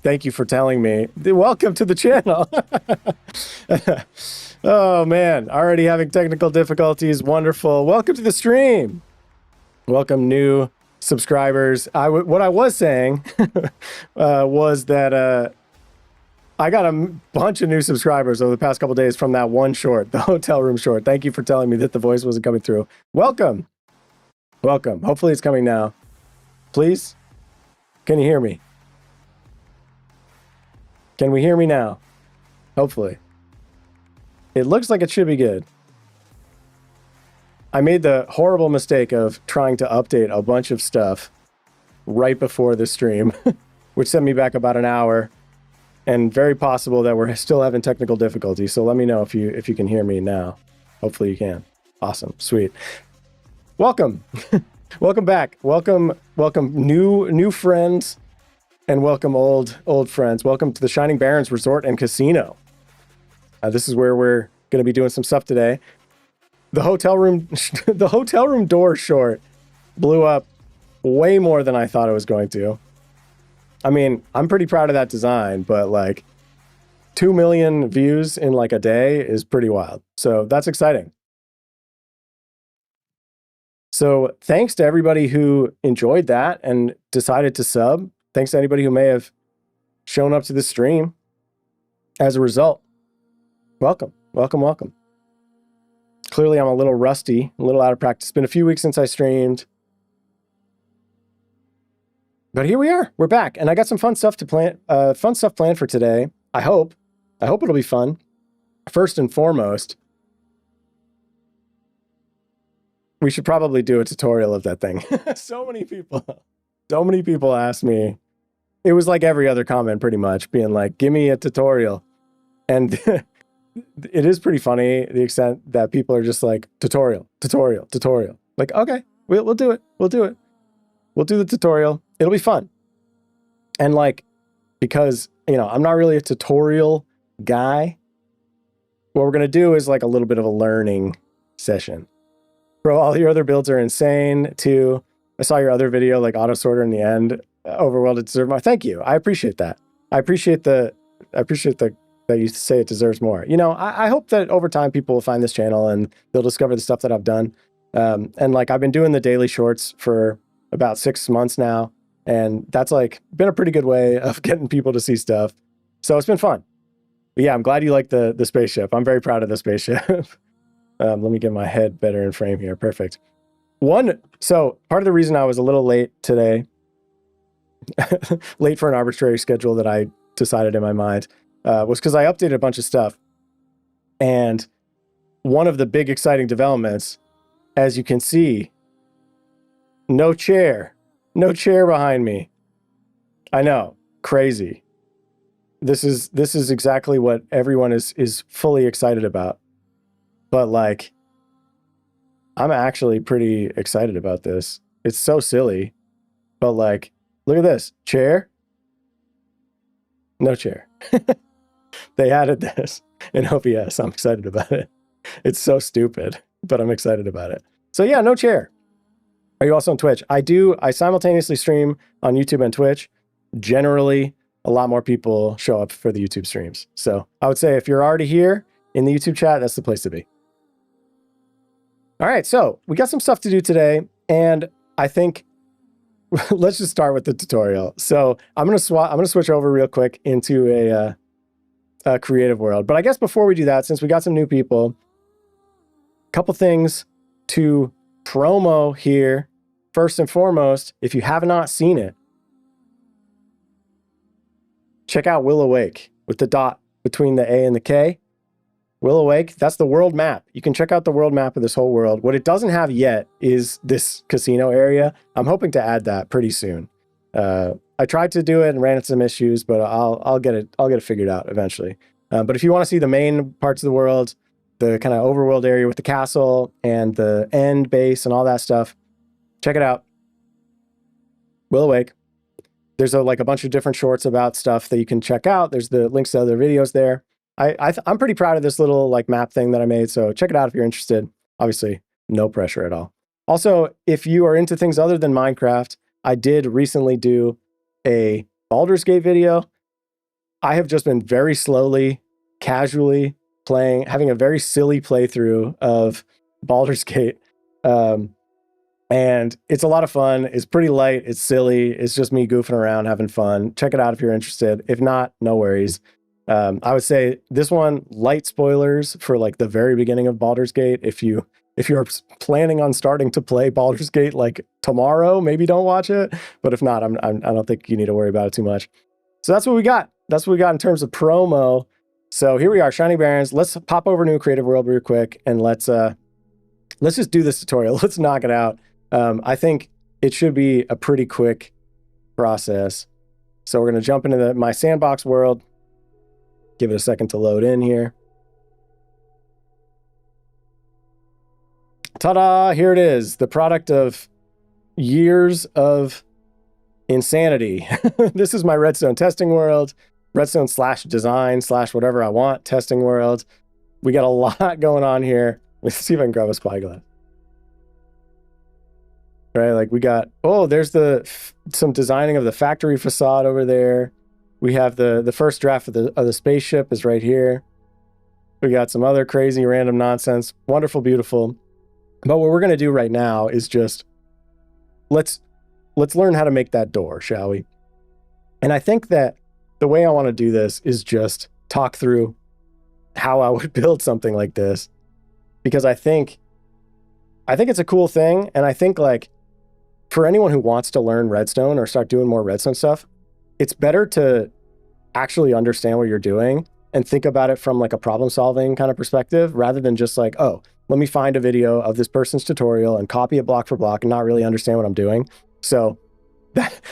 Thank you for telling me. Welcome to the channel. Oh man, already having technical difficulties. Wonderful. Welcome to the stream. Welcome new subscribers. What I was saying was that I got a bunch of new subscribers over the past couple days from that one short, the hotel room short. Thank you for telling me that the voice wasn't coming through. Welcome. Welcome. Hopefully it's coming now. Please? Can you hear me? Can we hear me now? Hopefully. It looks like it should be good. I made the horrible mistake of trying to update a bunch of stuff right before the stream, which sent me back about an hour, and very possible that we're still having technical difficulties. So let me know if you can hear me now. Hopefully you can. Awesome. Sweet. Welcome. Welcome back. Welcome new friends, and welcome old friends. Welcome to the Shining Barrens Resort and Casino. This is where we're going to be doing some stuff today. The hotel room door short blew up way more than I thought it was going to. I mean, I'm pretty proud of that design, but like 2 million views in like a day is pretty wild. So that's exciting. So thanks to everybody who enjoyed that and decided to sub. Thanks to anybody who may have shown up to the stream as a result. Welcome, welcome, welcome. Clearly I'm a little rusty, a little out of practice. It's been a few weeks since I streamed. But here we are, we're back. And I got some fun stuff planned for today. I hope it'll be fun. First and foremost, we should probably do a tutorial of that thing. So many people asked me. It was like every other comment pretty much, being like, give me a tutorial. And it is pretty funny, the extent that people are just like, tutorial. Like, okay, we'll do it. We'll do the tutorial. It'll be fun. And like, because, I'm not really a tutorial guy, what we're going to do is like a little bit of a learning session. Bro, all your other builds are insane too. I saw your other video, like auto sorter in the end. Overworld, it deserves more. Thank you. I appreciate that. I appreciate that you say it deserves more. I hope that over time people will find this channel and they'll discover the stuff that I've done. And like I've been doing the daily shorts for about 6 months now, and that's like been a pretty good way of getting people to see stuff. So it's been fun. But yeah, I'm glad you like the spaceship. I'm very proud of the spaceship. Let me get my head better in frame here. Perfect. So part of the reason I was a little late today, late for an arbitrary schedule that I decided in my mind, was because I updated a bunch of stuff. And one of the big exciting developments, as you can see, no chair behind me. I know, crazy. This is exactly what everyone is fully excited about. But like, I'm actually pretty excited about this. It's so silly, but like, look at this chair. No chair. They added this in OBS. I'm excited about it. It's so stupid, but I'm excited about it. So yeah, no chair. Are you also on Twitch? I simultaneously stream on YouTube and Twitch. Generally, a lot more people show up for the YouTube streams. So I would say if you're already here in the YouTube chat, that's the place to be. All right, so we got some stuff to do today, and I think let's just start with the tutorial. So I'm gonna switch over real quick into a creative world. But I guess before we do that, since we got some new people, a couple things to promo here. First and foremost, if you have not seen it, check out Will Awake with the dot between the A and the K. Will Awake, that's the world map. You can check out the world map of this whole world. What it doesn't have yet is this casino area. I'm hoping to add that pretty soon. I tried to do it and ran into some issues, but I'll get it figured out eventually. But if you want to see the main parts of the world, the kind of overworld area with the castle and the end base and all that stuff, check it out. Will Awake. There's like a bunch of different shorts about stuff that you can check out. There's the links to other videos there. I'm pretty proud of this little like map thing that I made, so check it out if you're interested. Obviously, no pressure at all. Also, if you are into things other than Minecraft, I did recently do a Baldur's Gate video, I have just been very slowly, casually playing, having a very silly playthrough of Baldur's Gate. And it's a lot of fun. It's pretty light. It's silly. It's just me goofing around, having fun. Check it out if you're interested. If not, no worries. I would say this one, light spoilers for like the very beginning of Baldur's Gate. If you're planning on starting to play Baldur's Gate like tomorrow, maybe don't watch it. But if not, I don't think you need to worry about it too much. So that's what we got. That's what we got in terms of promo. So here we are, Shiny Barons. Let's pop over to Creative World real quick and let's just do this tutorial. Let's knock it out. I think it should be a pretty quick process. So we're going to jump into my sandbox world. Give it a second to load in here. Ta-da! Here it is. The product of years of insanity. This is my Redstone testing world. Redstone /design/ whatever I want testing world. We got a lot going on here. Let's see if I can grab a spyglass. Right, like we got, oh, there's some designing of the factory facade over there. We have the first draft of the spaceship is right here. We got some other crazy random nonsense. Wonderful, beautiful. But what we're going to do right now is just let's learn how to make that door, shall we? And I think that the way I want to do this is just talk through how I would build something like this, because I think it's a cool thing, and I think like for anyone who wants to learn Redstone or start doing more Redstone stuff, it's better to actually understand what you're doing and think about it from like a problem solving kind of perspective, rather than just like, oh, let me find a video of this person's tutorial and copy it block for block and not really understand what I'm doing. So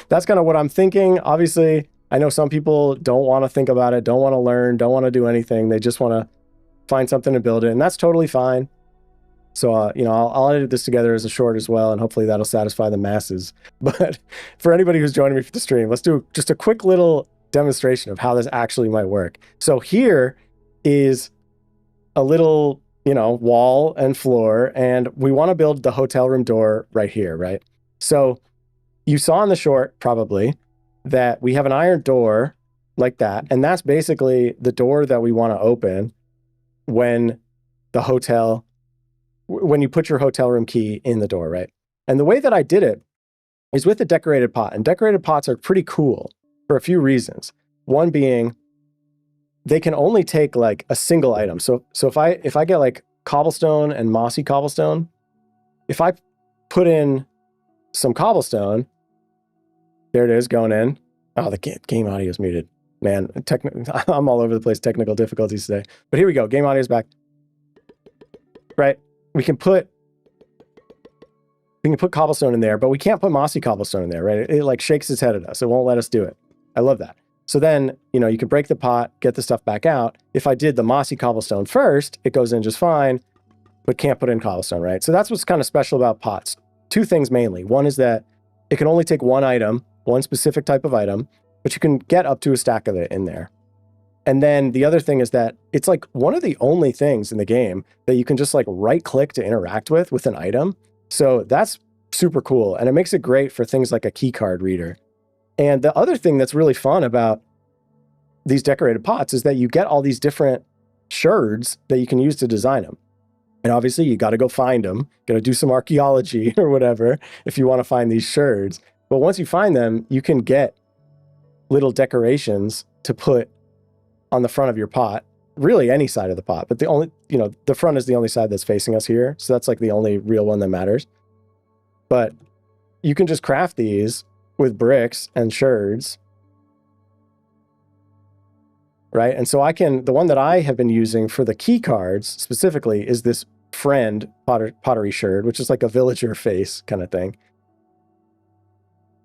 that's kind of what I'm thinking. Obviously, I know some people don't want to think about it, don't want to learn, don't want to do anything. They just want to find something to build it, and that's totally fine. So, I'll edit this together as a short as well, and hopefully that'll satisfy the masses. But for anybody who's joining me for the stream, let's do just a quick little demonstration of how this actually might work. So here is a little, wall and floor, and we want to build the hotel room door right here, right? So you saw in the short, probably, that we have an iron door like that, and that's basically the door that we want to open when you put your hotel room key in the door, right? And the way that I did it is with a decorated pot. And decorated pots are pretty cool for a few reasons. One being, they can only take like a single item. So if I get like cobblestone and mossy cobblestone, if I put in some cobblestone, there it is going in. Oh, the game audio is muted. Man, I'm all over the place, technical difficulties today. But here we go, game audio is back. Right? We can put cobblestone in there, but we can't put mossy cobblestone in there, right? It like shakes its head at us. It won't let us do it. I love that. So then, you can break the pot, get the stuff back out. If I did the mossy cobblestone first, it goes in just fine, but can't put in cobblestone, right? So that's what's kind of special about pots. Two things mainly. One is that it can only take one item, one specific type of item, but you can get up to a stack of it in there. And then the other thing is that it's like one of the only things in the game that you can just like right click to interact with an item. So that's super cool. And it makes it great for things like a key card reader. And the other thing that's really fun about these decorated pots is that you get all these different sherds that you can use to design them. And obviously you got to go find them, got to do some archaeology or whatever if you want to find these sherds. But once you find them, you can get little decorations to put on the front of your pot, really any side of the pot, but the front is the only side that's facing us here. So that's like the only real one that matters. But you can just craft these with bricks and sherds, right? And so the one that I have been using for the key cards specifically is this friend pottery sherd, which is like a villager face kind of thing.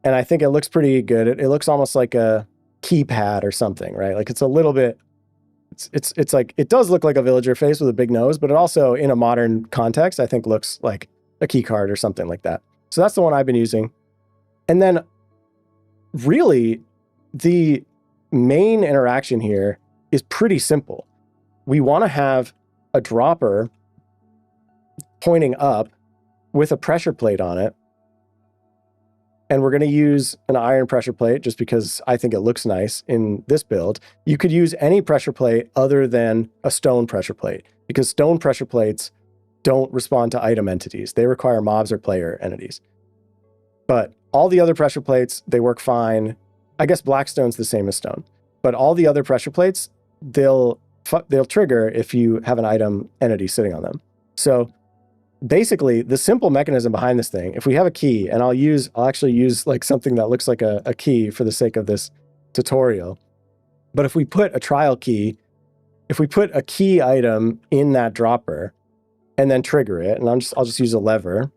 And I think it looks pretty good. It looks almost like a keypad or something, right? Like it's a little bit, it's like, it does look like a villager face with a big nose, but it also in a modern context, I think looks like a key card or something like that. So that's the one I've been using. And then really the main interaction here is pretty simple. We want to have a dropper pointing up with a pressure plate on it. and we're going to use an iron pressure plate just because I think it looks nice in this build. You could use any pressure plate other than a stone pressure plate, because stone pressure plates don't respond to item entities. They require mobs or player entities. But all the other pressure plates, they work fine. I guess blackstone's the same as stone, but all the other pressure plates, they'll trigger if you have an item entity sitting on them. So basically, the simple mechanism behind this thing, if we have a key, and I'll actually use like something that looks like a key for the sake of this tutorial. But if we put a trial key, if we put a key item in that dropper and then trigger it, and I'll just use a lever,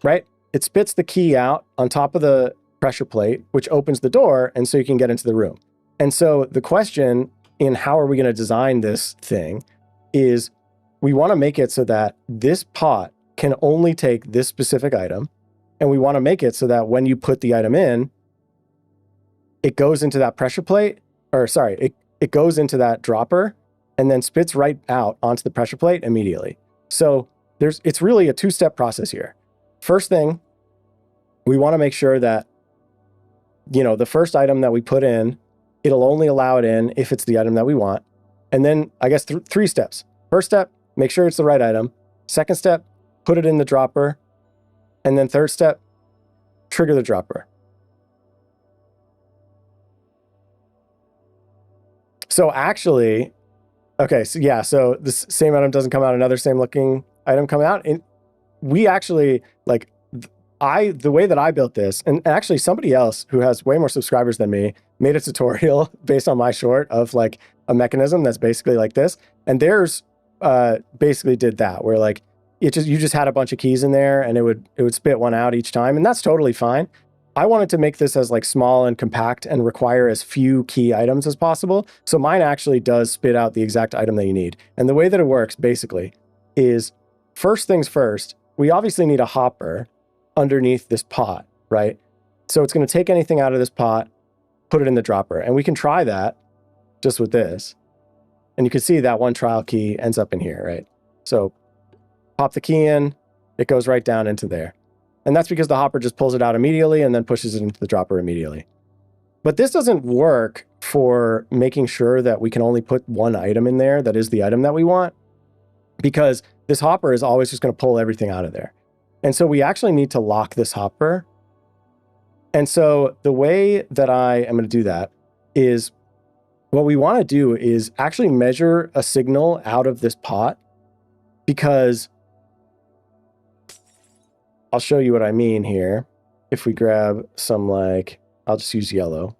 right? It spits the key out on top of the pressure plate, which opens the door, and so you can get into the room. And so the question in how are we going to design this thing is we want to make it so that this pot can only take this specific item, and we want to make it so that when you put the item in, it goes into that pressure plate, or sorry, it goes into that dropper and then spits right out onto the pressure plate immediately. So it's really a two-step process here. First thing, we want to make sure that, the first item that we put in, it'll only allow it in if it's the item that we want. And then I guess three steps. First step, make sure it's the right item. Second step, put it in the dropper. And then third step, trigger the dropper. So actually, okay, so yeah, so this same item doesn't come out, another same looking item come out. And we actually, the way that I built this, and actually somebody else who has way more subscribers than me made a tutorial based on my short of like a mechanism that's basically like this. And theirs basically did that, where like you just had a bunch of keys in there and it would spit one out each time. And that's totally fine. I wanted to make this as like small and compact and require as few key items as possible. So mine actually does spit out the exact item that you need. And the way that it works basically is, first things first, we obviously need a hopper underneath this pot, right? So it's going to take anything out of this pot, put it in the dropper. And we can try that just with this. And you can see that one trial key ends up in here, right? So pop the key in, it goes right down into there. And that's because the hopper just pulls it out immediately and then pushes it into the dropper immediately. But this doesn't work for making sure that we can only put one item in there that is the item that we want, because this hopper is always just going to pull everything out of there. And so we actually need to lock this hopper. And so the way that I am going to do that is, what we want to do is actually measure a signal out of this pot, because I'll show you what I mean here. If we grab some, I'll just use yellow.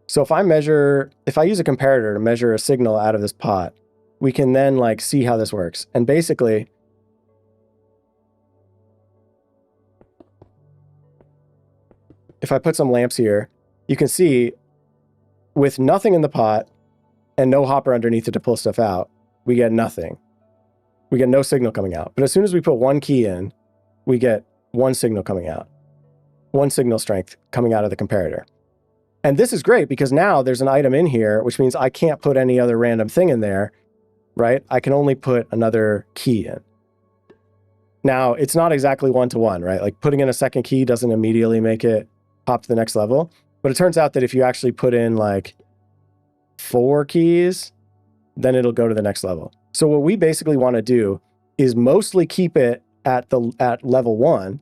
So if I use a comparator to measure a signal out of this pot, we can then see how this works. And basically, if I put some lamps here, you can see with nothing in the pot and no hopper underneath it to pull stuff out, we get nothing. We get no signal coming out. But as soon as we put one key in, we get one signal coming out, one signal strength coming out of the comparator. And this is great because now there's an item in here, which means I can't put any other random thing in there, right? I can only put another key in. Now, it's not exactly one-to-one, right? Like putting in a second key doesn't immediately make it pop to the next level. But it turns out that if you actually put in 4 keys, then it'll go to the next level. So what we basically want to do is mostly keep it at level 1,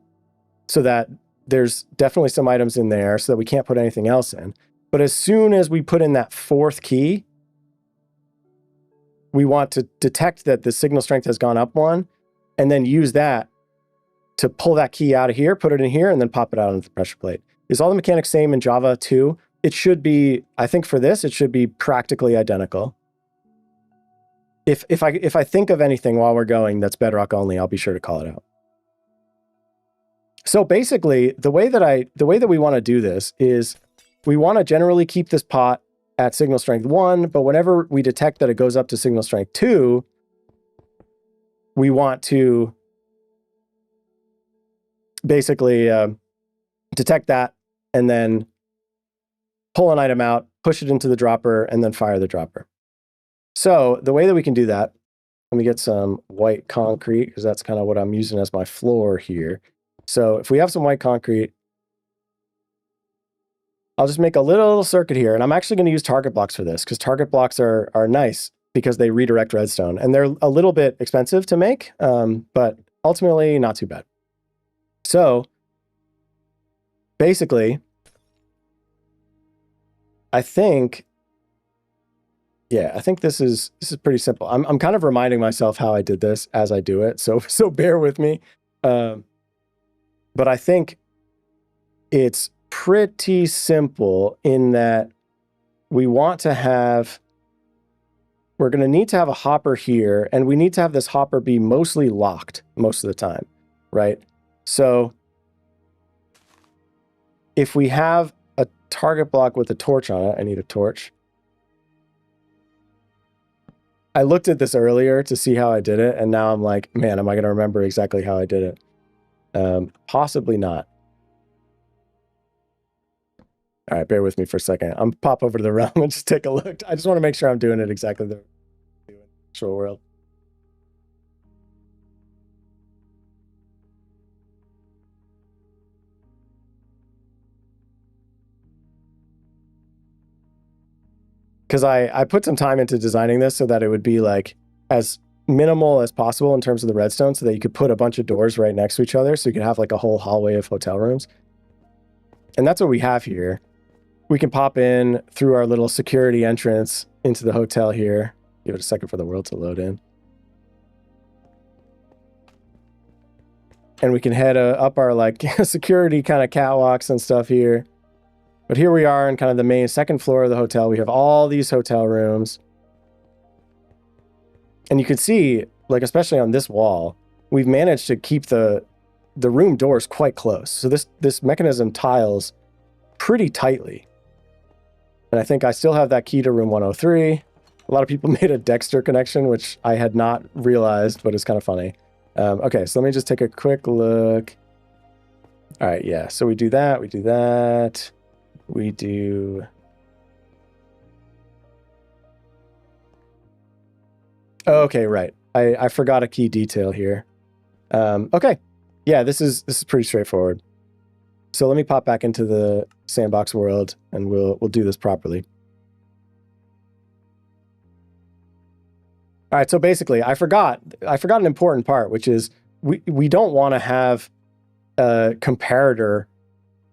so that there's definitely some items in there so that we can't put anything else in. But as soon as we put in that 4th key, we want to detect that the signal strength has gone up 1, and then use that to pull that key out of here, put it in here, and then pop it out onto the pressure plate. Is all the mechanics same in Java too? It should be, I think for this, it should be practically identical. If I think of anything while we're going that's Bedrock only, I'll be sure to call it out. So basically, the way that we want to do this is we want to generally keep this pot at signal strength 1, but whenever we detect that it goes up to signal strength 2, we want to basically detect that and then pull an item out, push it into the dropper, and then fire the dropper. So the way that we can do that, let me get some white concrete because that's kind of what I'm using as my floor here. So if we have some white concrete, I'll just make a little circuit here, and I'm actually going to use target blocks for this because target blocks are nice because they redirect redstone, and they're a little bit expensive to make, but ultimately not too bad. So basically, I think this is pretty simple. I'm kind of reminding myself how I did this as I do it, so bear with me. But I think it's pretty simple in that we're going to need to have a hopper here, and we need to have this hopper be mostly locked most of the time, right? So if we have a target block with a torch on it, I need a torch. I looked at this earlier to see how I did it, and now I'm like, man, am I going to remember exactly how I did it? Possibly not. All right, bear with me for a second. I'm pop over to the realm and just take a look. I just want to make sure I'm doing it exactly the actual world. Because I put some time into designing this so that it would be like as minimal as possible in terms of the redstone, so that you could put a bunch of doors right next to each other, so you could have like a whole hallway of hotel rooms. And that's what we have here. We can pop in through our little security entrance into the hotel here. Give it a second for the world to load in. And we can head up our like security kind of catwalks and stuff here. But here we are in kind of the main second floor of the hotel. We have all these hotel rooms. And you can see, like, especially on this wall, we've managed to keep the room doors quite close. So this mechanism tiles pretty tightly. And I think I still have that key to room 103. A lot of people made a Dexter connection, which I had not realized, but it's kind of funny. Okay, so let me just take a quick look. All right, yeah, so we do that, we do that. We do... Okay, right. I forgot a key detail here. Okay. Yeah, this is pretty straightforward. So let me pop back into the sandbox world and we'll do this properly. All right, so basically I forgot an important part, which is we don't want to have a comparator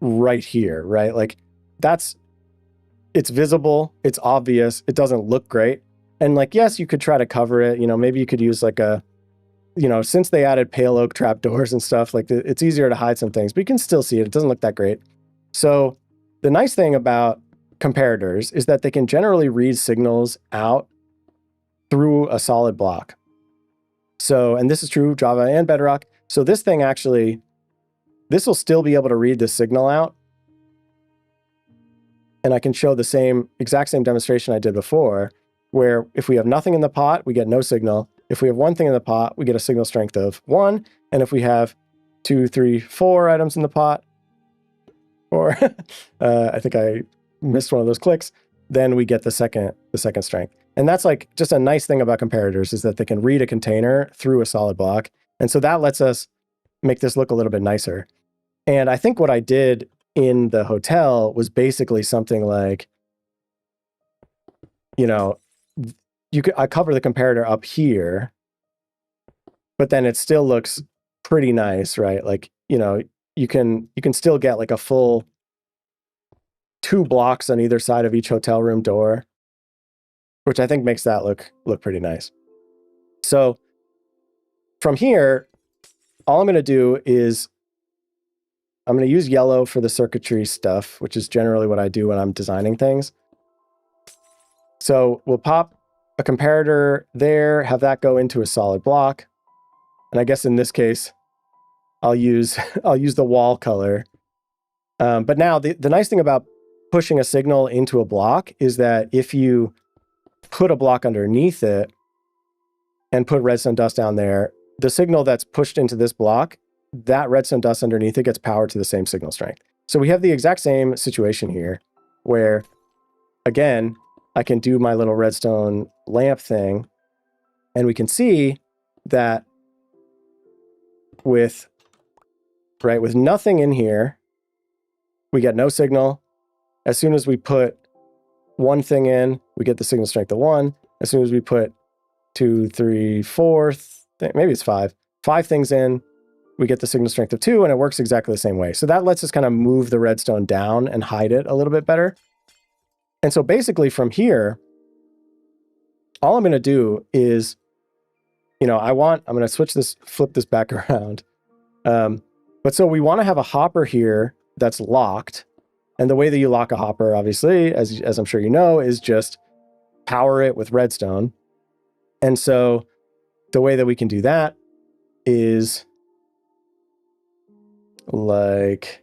right here, right? Like it's visible, it's obvious, it doesn't look great. And like, yes, you could try to cover it, maybe you could use like a, since they added pale oak trapdoors and stuff, like it's easier to hide some things, but you can still see it. It doesn't look that great. So the nice thing about comparators is that they can generally read signals out through a solid block. So, and this is true Java and Bedrock. So this thing actually, this will still be able to read the signal out. And I can show the exact same demonstration I did before, where if we have nothing in the pot, we get no signal. If we have one thing in the pot, we get a signal strength of 1. And if we have 2, 3, 4 items in the pot, or I think I missed one of those clicks, then we get the second strength. And that's like just a nice thing about comparators, is that they can read a container through a solid block. And so that lets us make this look a little bit nicer. And I think what I did in the hotel was basically something like, I cover the comparator up here, but then it still looks pretty nice, right? Like, you can still get like a full 2 blocks on either side of each hotel room door, which I think makes that look pretty nice. So from here, all I'm going to do is I'm going to use yellow for the circuitry stuff, which is generally what I do when I'm designing things. So we'll pop a comparator there, have that go into a solid block. And I guess in this case, I'll use the wall color. But now the nice thing about pushing a signal into a block is that if you put a block underneath it and put redstone dust down there, the signal that's pushed into this block, that redstone dust underneath it gets powered to the same signal strength. So we have the exact same situation here where, again, I can do my little redstone lamp thing. And we can see that with nothing in here, we get no signal. As soon as we put one thing in, we get the signal strength of 1. As soon as we put 2, 3, 4, maybe it's 5 things in, we get the signal strength of 2, and it works exactly the same way. So that lets us kind of move the redstone down and hide it a little bit better. And so basically from here, all I'm going to do is, I'm going to flip this back around. But so we want to have a hopper here that's locked. And the way that you lock a hopper, obviously, as I'm sure you know, is just power it with redstone. And so the way that we can do that is like,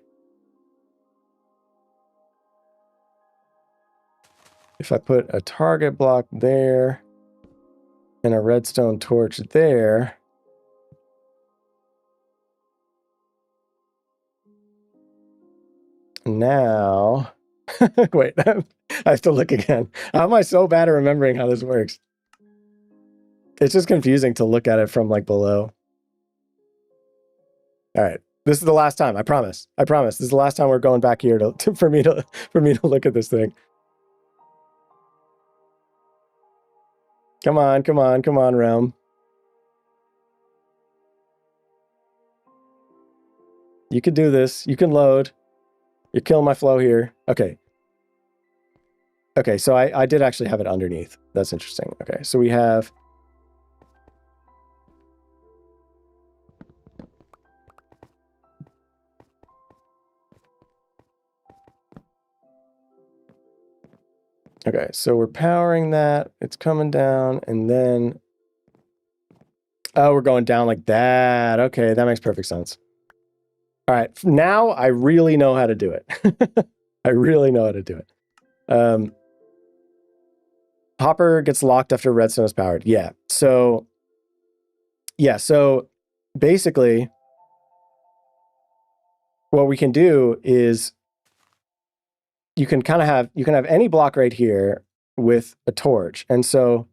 if I put a target block there and a redstone torch there, now, wait, I have to look again. How am I so bad at remembering how this works? It's just confusing to look at it from like below. All right, this is the last time. I promise. This is the last time we're going back here for me to look at this thing. Come on, Realm. You can do this. You can load. You're killing my flow here. Okay. Okay, so I did actually have it underneath. That's interesting. Okay, so we have... Okay, so we're powering that. It's coming down, and then... Oh, we're going down like that. Okay, that makes perfect sense. All right, now I really know how to do it. I really know how to do it. Hopper gets locked after redstone is powered. Yeah, so basically what we can do is you can have any block right here with a torch. And so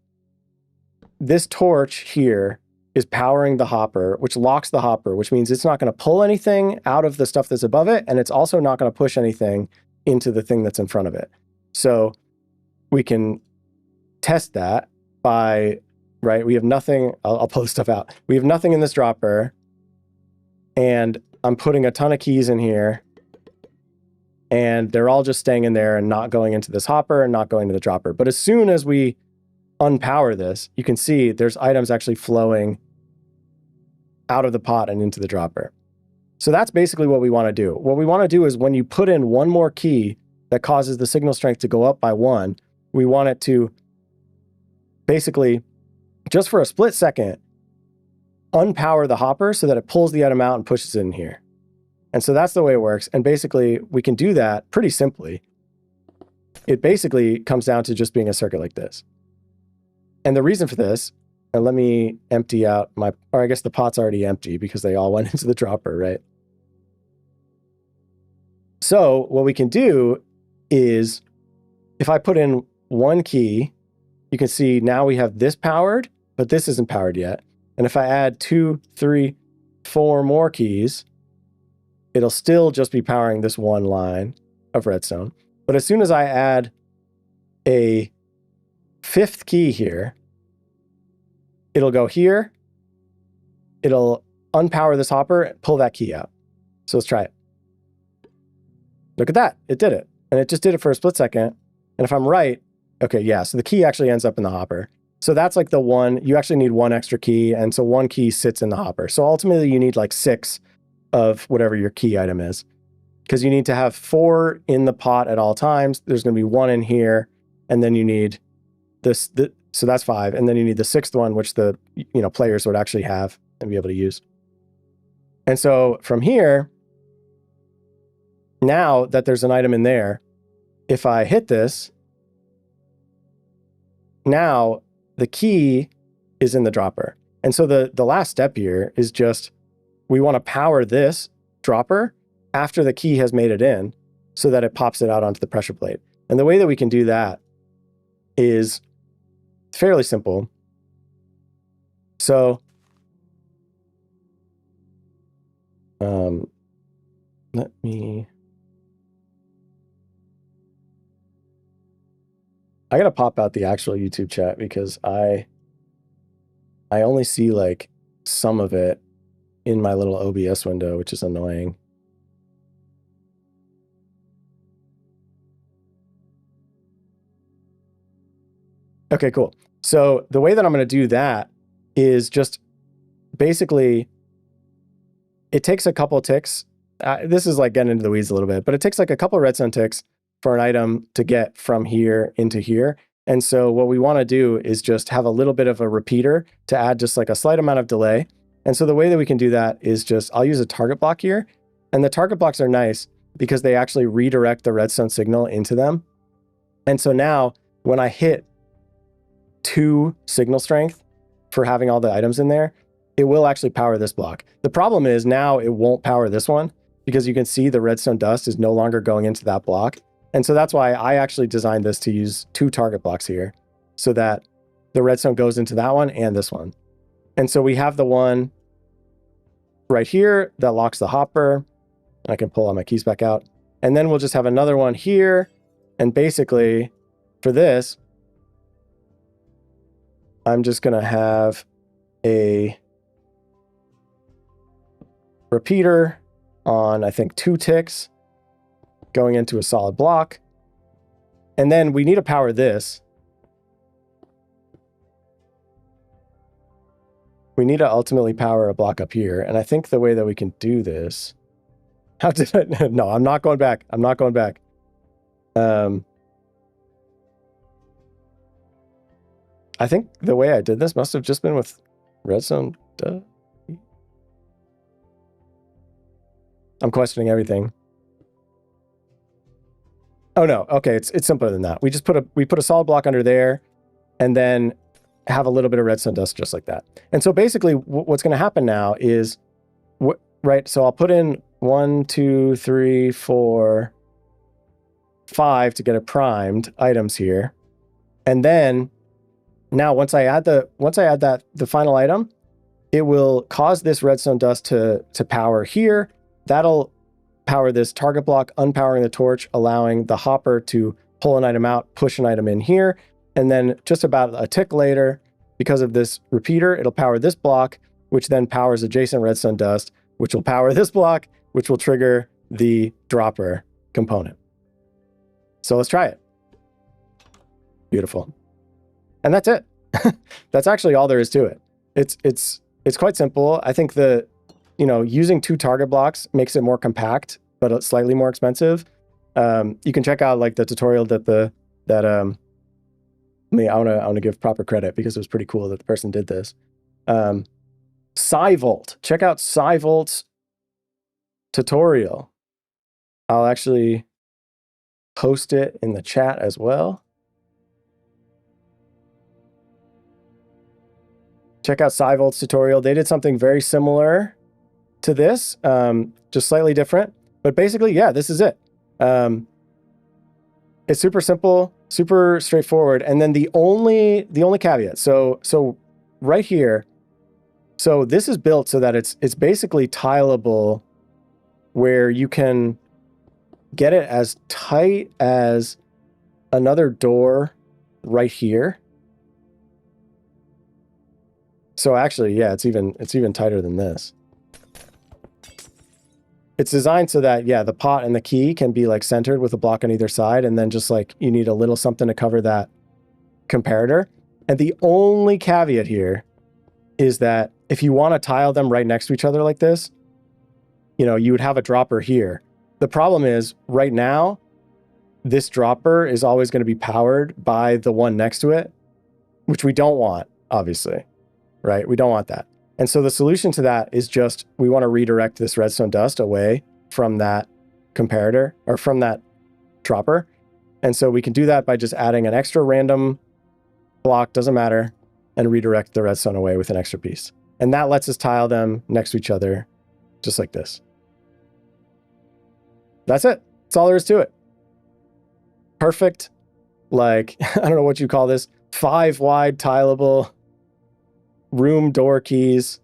this torch here is powering the hopper, which locks the hopper, which means it's not going to pull anything out of the stuff that's above it, and it's also not going to push anything into the thing that's in front of it. So we can test that by, we have nothing, I'll pull this stuff out. We have nothing in this dropper, and I'm putting a ton of keys in here, and they're all just staying in there and not going into this hopper and not going to the dropper. But as soon as we unpower this, you can see there's items actually flowing out of the pot and into the dropper. So that's basically what we want to do. What we want to do is when you put in one more key that causes the signal strength to go up by 1, we want it to basically, just for a split second, unpower the hopper so that it pulls the item out and pushes it in here. And so that's the way it works. And basically, we can do that pretty simply. It basically comes down to just being a circuit like this. And the reason for this, and let me empty out or I guess the pot's already empty because they all went into the dropper, right? So what we can do is, if I put in one key, you can see now we have this powered, but this isn't powered yet. And if I add 2, 3, 4 more keys, it'll still just be powering this one line of redstone. But as soon as I add a 5th key here, it'll go here, it'll unpower this hopper, pull that key out. So let's try it. Look at that, it did it. And it just did it for a split second. And if I'm right, okay, yeah, so the key actually ends up in the hopper. So that's like the one, you actually need one extra key, and so one key sits in the hopper. So ultimately you need like 6 of whatever your key item is, because you need to have 4 in the pot at all times. There's going to be 1 in here, and then you need this, so that's 5, and then you need the 6th one, which the players would actually have and be able to use. And so from here, now that there's an item in there, if I hit this, now the key is in the dropper. And so the last step here is just, we want to power this dropper after the key has made it in so that it pops it out onto the pressure plate. And the way that we can do that is fairly simple. So let me, I gotta pop out the actual YouTube chat because I only see like some of it in my little OBS window, which is annoying. Okay, cool. So the way that I'm going to do that is just basically, it takes a couple ticks. This is like getting into the weeds a little bit, but it takes like a couple redstone ticks for an item to get from here into here. And so what we want to do is just have a little bit of a repeater to add just like a slight amount of delay. And so the way that we can do that is just, I'll use a target block here. And the target blocks are nice because they actually redirect the redstone signal into them. And so now when I hit 2 signal strength for having all the items in there, it will actually power this block. The problem is now it won't power this one because you can see the redstone dust is no longer going into that block. And so that's why I actually designed this to use 2 target blocks here so that the redstone goes into that one and this one. And so we have the one right here that locks the hopper. I can pull all my keys back out. And then we'll just have another one here. And basically for this, I'm just going to have a repeater on, I think, 2 ticks going into a solid block. And then we need to power this. We need to ultimately power a block up here. And I think the way that we can do this, how did I, no, I'm not going back. I'm not going back. I think the way I did this must have just been with redstone. Duh. I'm questioning everything. Oh no, okay, it's simpler than that. We just put a solid block under there and then have a little bit of redstone dust just like that. And so basically what's going to happen now is, right, so I'll put in 1, 2, 3, 4, 5 to get it primed items here. And then now once I add the final item, it will cause this redstone dust to power here. That'll power this target block, unpowering the torch, allowing the hopper to pull an item out, push an item in here. And then just about a tick later, because of this repeater, it'll power this block, which then powers adjacent redstone dust, which will power this block, which will trigger the dropper component. So let's try it. Beautiful. And that's it. That's actually all there is to it. It's quite simple. I think using 2 target blocks makes it more compact, but it's slightly more expensive. You can check out like the tutorial I want to give proper credit because it was pretty cool that the person did this. SciVolt. Check out SciVolt's tutorial. I'll actually post it in the chat as well. Check out SciVolt's tutorial. They did something very similar to this, just slightly different. But basically, yeah, this is it. It's super simple, super straightforward. And then the only caveat, so right here, so this is built so that it's basically tileable, where you can get it as tight as another door right here. So actually, yeah, it's even tighter than this. It's designed so that, yeah, the pot and the key can be like centered with a block on either side, and then just like you need a little something to cover that comparator. And the only caveat here is that if you want to tile them right next to each other like this, you would have a dropper here. The problem is right now, this dropper is always going to be powered by the one next to it, which we don't want, obviously, right? We don't want that. And so the solution to that is just, we want to redirect this redstone dust away from that comparator or from that dropper. And so we can do that by just adding an extra random block, doesn't matter, and redirect the redstone away with an extra piece. And that lets us tile them next to each other, just like this. That's it. That's all there is to it. Perfect, like, I don't know what you call this, 5 wide tileable room door keys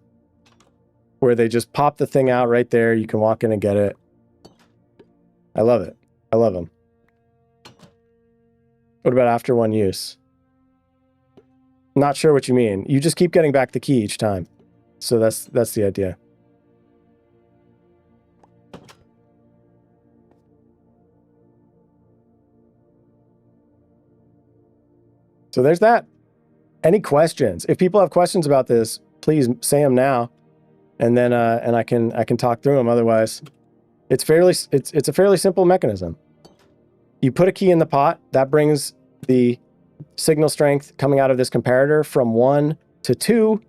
where they just pop the thing out right there. You can walk in and get it. I love it. I love them. What about after one use? Not sure what you mean. You just keep getting back the key each time. So that's the idea. So there's that. Any questions? If people have questions about this, please say them now, and then and I can talk through them. Otherwise, it's a fairly simple mechanism. You put a key in the pot, that brings the signal strength coming out of this comparator from 1 to 2,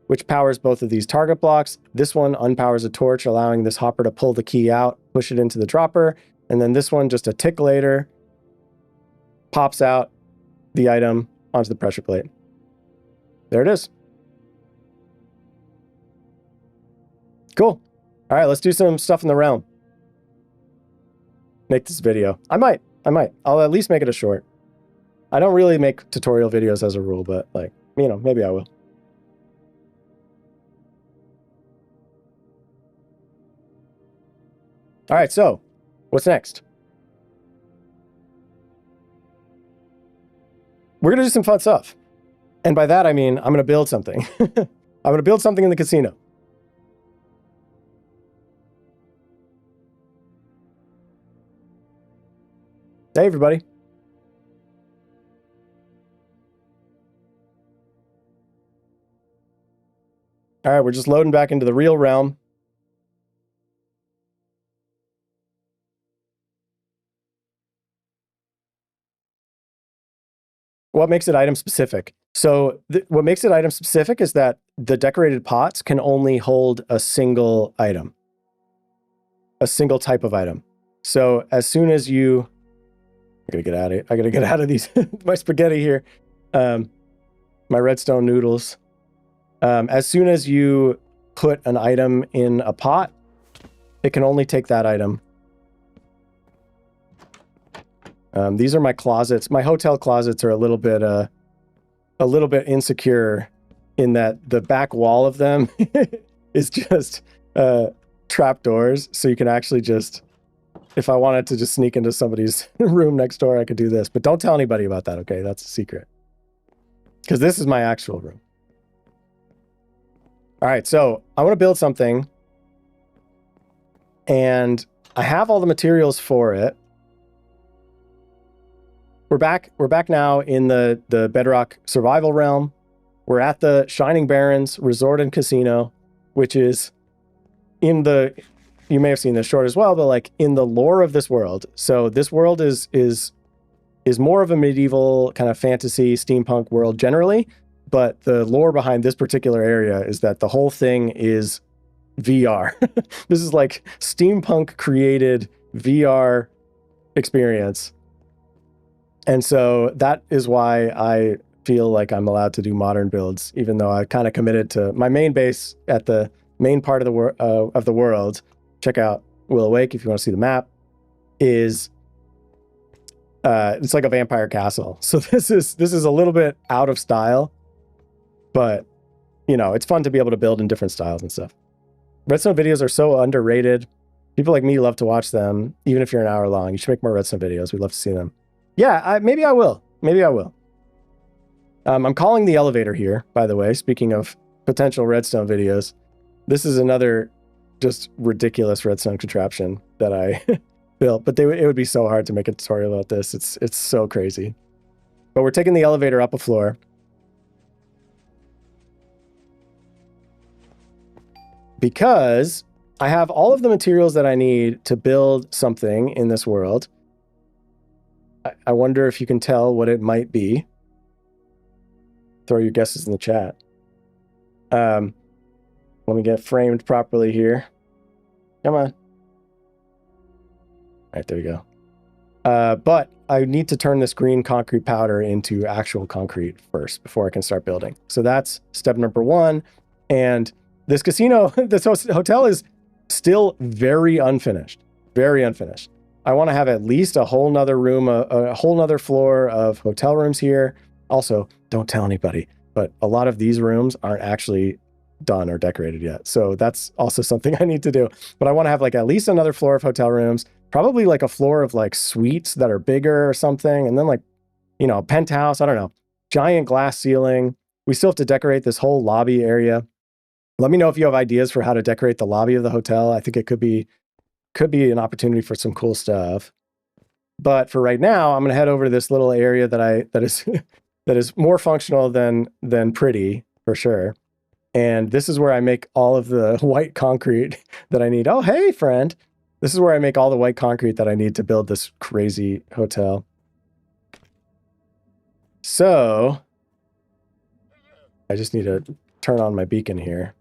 which powers both of these target blocks. This one unpowers a torch, allowing this hopper to pull the key out, push it into the dropper, and then this one, just a tick later, pops out the item onto the pressure plate. There it is. Cool. All right, let's do some stuff in the realm. Make this video. I might. I'll at least make it a short. I don't really make tutorial videos as a rule, but like, you know, maybe I will. All right, so what's next? We're going to do some fun stuff. And by that, I mean, I'm going to build something. I'm going to build something in the casino. Hey, everybody. All right, we're just loading back into the real realm. What makes it item specific? So what makes it item specific is that the decorated pots can only hold a single item, a single type of item. So as soon as you, I gotta get out of these, my spaghetti here, my redstone noodles. As soon as you put an item in a pot, it can only take that item. These are my closets. My hotel closets are a little bit insecure in that the back wall of them is just trap doors. So you can actually just, if I wanted to just sneak into somebody's room next door, I could do this. But don't tell anybody about that, okay? That's a secret. Because this is my actual room. All right, so I want to build something. And I have all the materials for it. We're back now in the Bedrock survival realm. We're at the Shining Barrens Resort and Casino, which is in the, you may have seen this short as well, but like in the lore of this world. So this world is more of a medieval kind of fantasy steampunk world generally, but the lore behind this particular area is that the whole thing is VR. This is like steampunk created VR experience. And so that is why I feel like I'm allowed to do modern builds, even though I kind of committed to my main base at the main part of the world. Check out Will Awake if you want to see the map. Is it's like a vampire castle. So this is a little bit out of style, but you know, it's fun to be able to build in different styles and stuff. Redstone videos are so underrated. People like me love to watch them, even if you're an hour long. You should make more Redstone videos. We'd love to see them. Yeah, maybe I will. Maybe I will. I'm calling the elevator here, by the way. Speaking of potential Redstone videos, this is another just ridiculous Redstone contraption that I built. But it would be so hard to make a tutorial about this. It's so crazy. But we're taking the elevator up a floor. Because I have all of the materials that I need to build something in this world. I wonder if you can tell what it might be. Throw your guesses in the chat. Let me get framed properly here. Come on. All right, there we go. But I need to turn this green concrete powder into actual concrete first before I can start building. So that's step number 1. And this casino, this hotel is still very unfinished. Very unfinished. I want to have at least a whole nother room, a whole nother floor of hotel rooms here. Also, don't tell anybody. but a lot of these rooms aren't actually done or decorated yet. So that's also something I need to do. But I want to have like at least another floor of hotel rooms, probably like a floor of like suites that are bigger or something. And then like, you know, a penthouse, I don't know, giant glass ceiling. We still have to decorate this whole lobby area. Let me know if you have ideas for how to decorate the lobby of the hotel. I think it could be an opportunity for some cool stuff. But for right now, I'm going to head over to this little area that is that is more functional than pretty for sure. And this is where I make all of the white concrete that I need. Oh, hey, friend. This is where I make all the white concrete that I need to build this crazy hotel. So I just need to turn on my beacon here.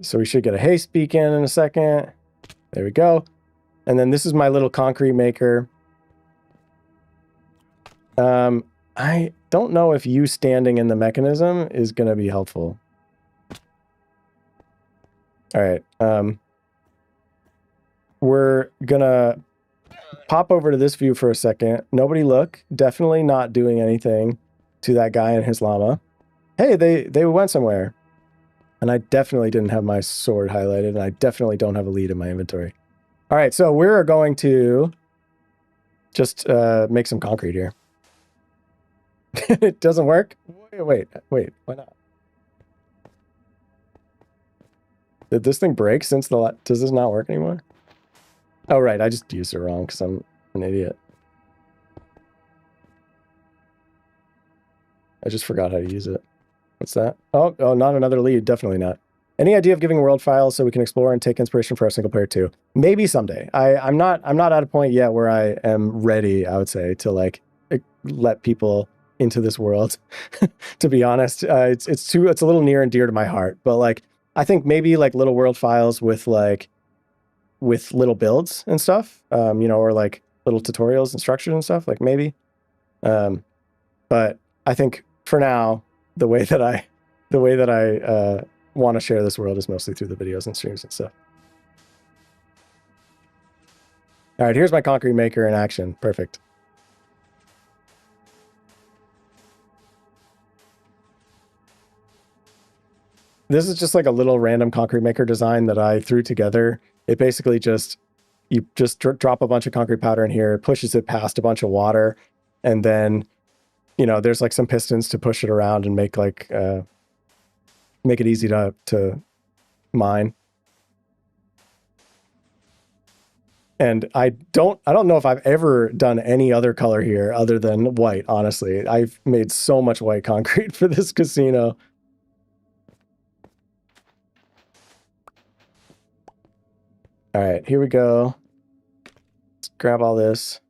So we should get a haste beacon in a second. There we go. And then this is my little concrete maker. I don't know if you standing in the mechanism is going to be helpful. All right. We're going to pop over to this view for a second. Nobody look. Definitely not doing anything to that guy and his llama. Hey, they went somewhere. And I definitely didn't have my sword highlighted, and I definitely don't have a lead in my inventory. All right, so we're going to just make some concrete here. It doesn't work? Wait, why not? Did this thing break since the... Does this not work anymore? Oh, right, I just used it wrong because I'm an idiot. I just forgot how to use it. What's that? Oh, not another lead. Definitely not. Any idea of giving world files so we can explore and take inspiration for our single player too? Maybe someday. I'm not at a point yet where I am ready, I would say, to like let people into this world. To be honest, it's a little near and dear to my heart. But like, I think maybe like little world files with little builds and stuff, you know, or like little tutorials and structures and stuff, like maybe. But I think for now, the way that I want to share this world is mostly through the videos and streams and stuff. All right, here's my concrete maker in action. Perfect. This is just like a little random concrete maker design that I threw together. It basically you just drop a bunch of concrete powder in here, it pushes it past a bunch of water, and then, you know, there's like some pistons to push it around and make like make it easy to mine. And I don't know if I've ever done any other color here other than white, honestly. I've made so much white concrete for this casino. All right, here we go. Let's grab all this.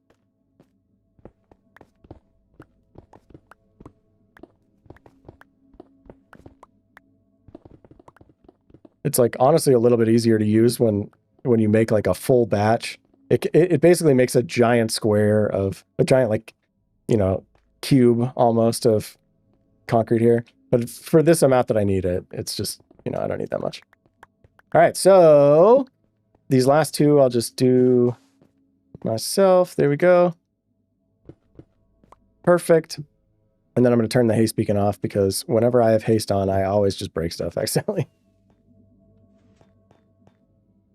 It's like honestly a little bit easier to use when you make like a full batch. It basically makes a giant square of a giant, like, you know, cube almost of concrete here. But for this amount that I need it's just, you know, I don't need that much. All right, so these last two I'll just do myself. There we go. Perfect. And then I'm going to turn the haste beacon off because whenever I have haste on, I always just break stuff accidentally.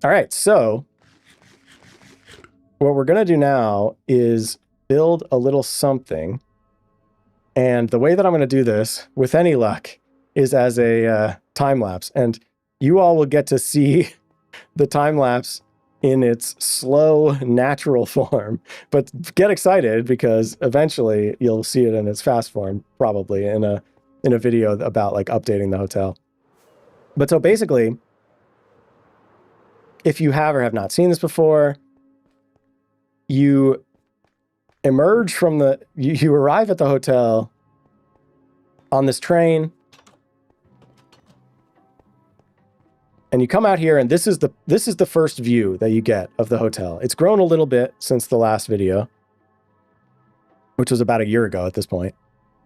All right, so what we're going to do now is build a little something. And the way that I'm going to do this, with any luck, is as a time lapse. And you all will get to see the time lapse in its slow, natural form. But get excited because eventually you'll see it in its fast form, probably in a video about like updating the hotel. But so basically, if you have or have not seen this before, you emerge from you arrive at the hotel on this train, and you come out here, and this is the first view that you get of the hotel. It's grown a little bit since the last video, which was about a year ago at this point.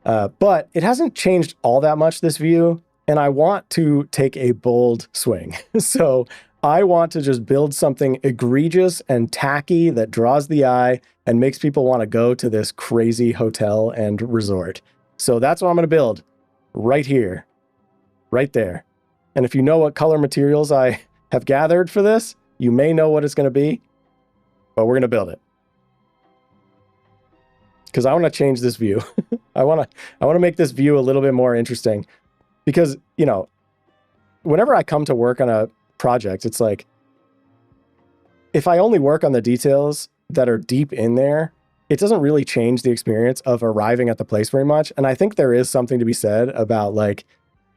But it hasn't changed all that much, this view, and I want to take a bold swing. So I want to just build something egregious and tacky that draws the eye and makes people want to go to this crazy hotel and resort. So that's what I'm going to build right here, right there. And if you know what color materials I have gathered for this, you may know what it's going to be, but we're going to build it. Because I want to change this view. I want to make this view a little bit more interesting. Because, you know, whenever I come to work on a project, it's like, if I only work on the details that are deep in there, it doesn't really change the experience of arriving at the place very much. And I think there is something to be said about like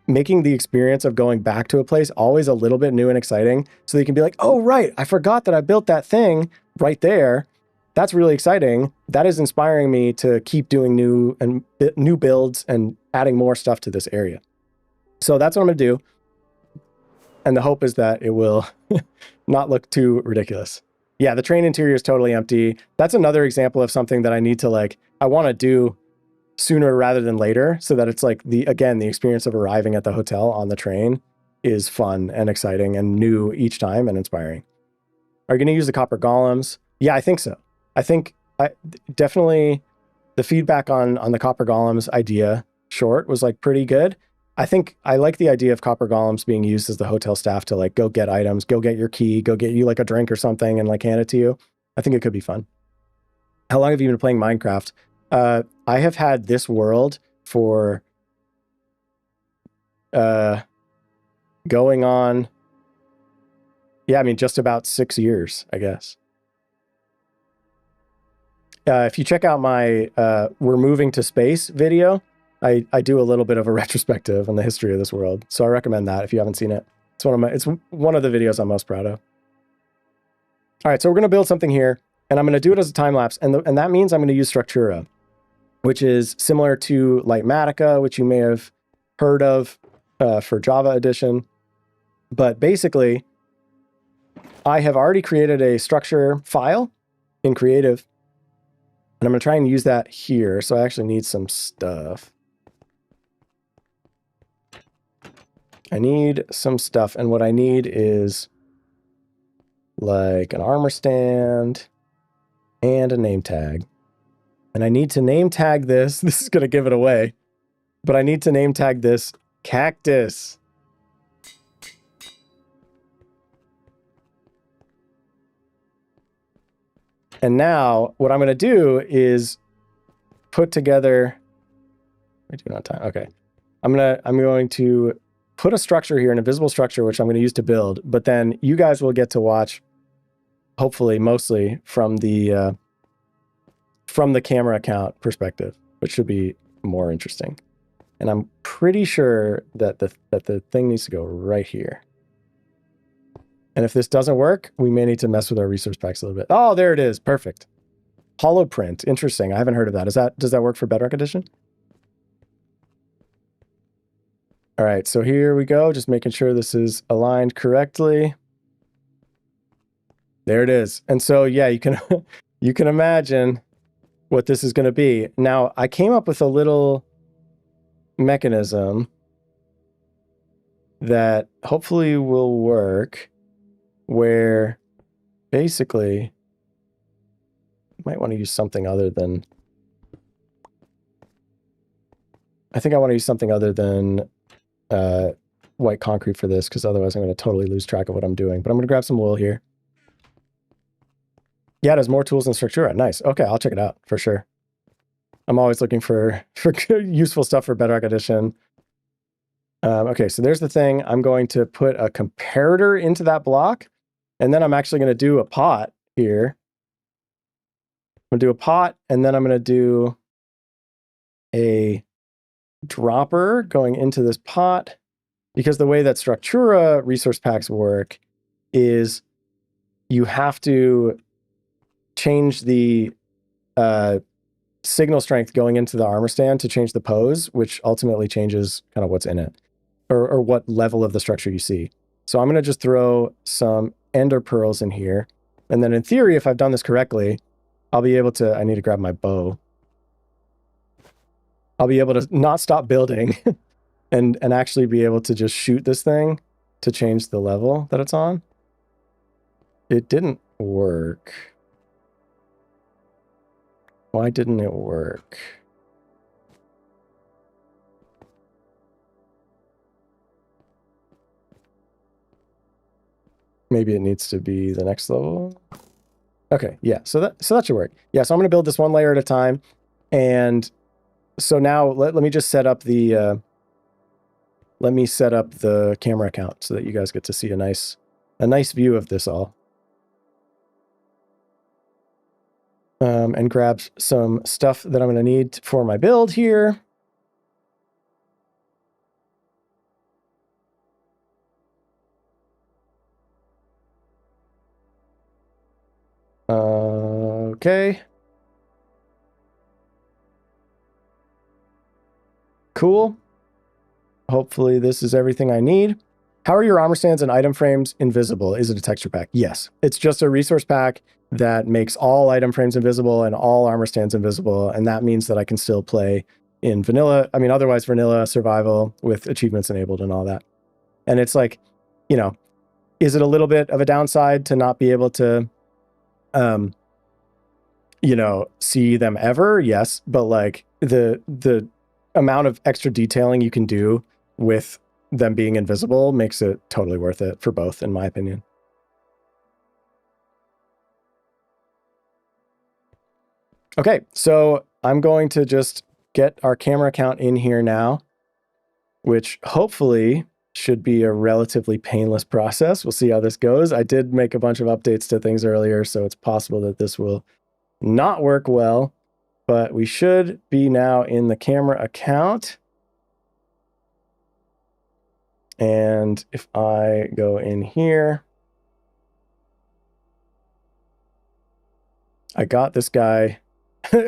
making the experience of going back to a place always a little bit new and exciting. So you can be like, oh, right, I forgot that I built that thing right there. That's really exciting. That is inspiring me to keep doing new builds and adding more stuff to this area. So that's what I'm going to do. And the hope is that it will not look too ridiculous. Yeah, the train interior is totally empty. That's another example of something that I need to I want to do sooner rather than later, so that it's like the experience of arriving at the hotel on the train is fun and exciting and new each time and inspiring. Are you going to use the copper golems? Yeah, I think so. I think definitely the feedback on the copper golems idea short was like pretty good. I think I like the idea of copper golems being used as the hotel staff to like go get items, go get your key, go get you like a drink or something and like hand it to you. I think it could be fun. How long have you been playing Minecraft? I have had this world for going on, yeah, I mean, just about 6 years, I guess. If you check out my We're Moving to Space video, I do a little bit of a retrospective on the history of this world. So I recommend that if you haven't seen it. It's one of the videos I'm most proud of. All right, so we're going to build something here, and I'm going to do it as a time lapse, and that means I'm going to use Structura, which is similar to Lightmatica, which you may have heard of for Java Edition. But basically, I have already created a structure file in Creative, and I'm going to try and use that here. So I actually need some stuff. I need some stuff, and what I need is like an armor stand and a name tag. And I need to name tag this. This is going to give it away, but I need to name tag this cactus. And now what I'm going to do is put together, we're doing on time. Okay. I'm going to put a structure here, an invisible structure, which I'm going to use to build, but then you guys will get to watch, hopefully, mostly from the camera account perspective, which should be more interesting. And I'm pretty sure that the thing needs to go right here. And if this doesn't work, we may need to mess with our resource packs a little bit. Oh, there it is. Perfect. Hollow print. Interesting. I haven't heard of that. Does that work for Bedrock Edition? All right, so here we go. Just making sure this is aligned correctly. There it is. And so, yeah, you can imagine what this is going to be. Now, I came up with a little mechanism that hopefully will work, where basically you might want to use something other than, I think I want to use something other than white concrete for this, because otherwise I'm going to totally lose track of what I'm doing. But I'm going to grab some wool here. Yeah, there's more tools in Structura. Nice. Okay, I'll check it out for sure. I'm always looking for useful stuff for Bedrock Edition. Okay, so there's the thing. I'm going to put a comparator into that block, and then I'm actually going to do a pot here. I'm going to do a pot, and then I'm going to do a dropper going into this pot, because the way that Structura resource packs work is you have to change the signal strength going into the armor stand to change the pose, which ultimately changes kind of what's in it, or what level of the structure you see. So I'm going to just throw some ender pearls in here. And then in theory, if I've done this correctly, I'll be able to, I need to grab my bow. I'll be able to not stop building and actually be able to just shoot this thing to change the level that it's on. It didn't work. Why didn't it work? maybe it needs to be the next level. Okay, yeah, so that should work. Yeah, so I'm going to build this one layer at a time. And so now let me just set up the camera account so that you guys get to see a nice view of this all. And grab some stuff that I'm going to need for my build here. Okay. Cool. Hopefully this is everything I need. How are your armor stands and item frames invisible? Is it a texture pack? Yes. It's just a resource pack that makes all item frames invisible and all armor stands invisible. And that means that I can still play in vanilla. I mean, otherwise vanilla survival with achievements enabled and all that. And it's like, you know, is it a little bit of a downside to not be able to, you know, see them ever? Yes. But like the amount of extra detailing you can do with them being invisible makes it totally worth it for both, in my opinion. Okay, so I'm going to just get our camera account in here now, which hopefully should be a relatively painless process. We'll see how this goes. I did make a bunch of updates to things earlier, so it's possible that this will not work well, but we should be now in the camera account. And if I go in here, I got this guy.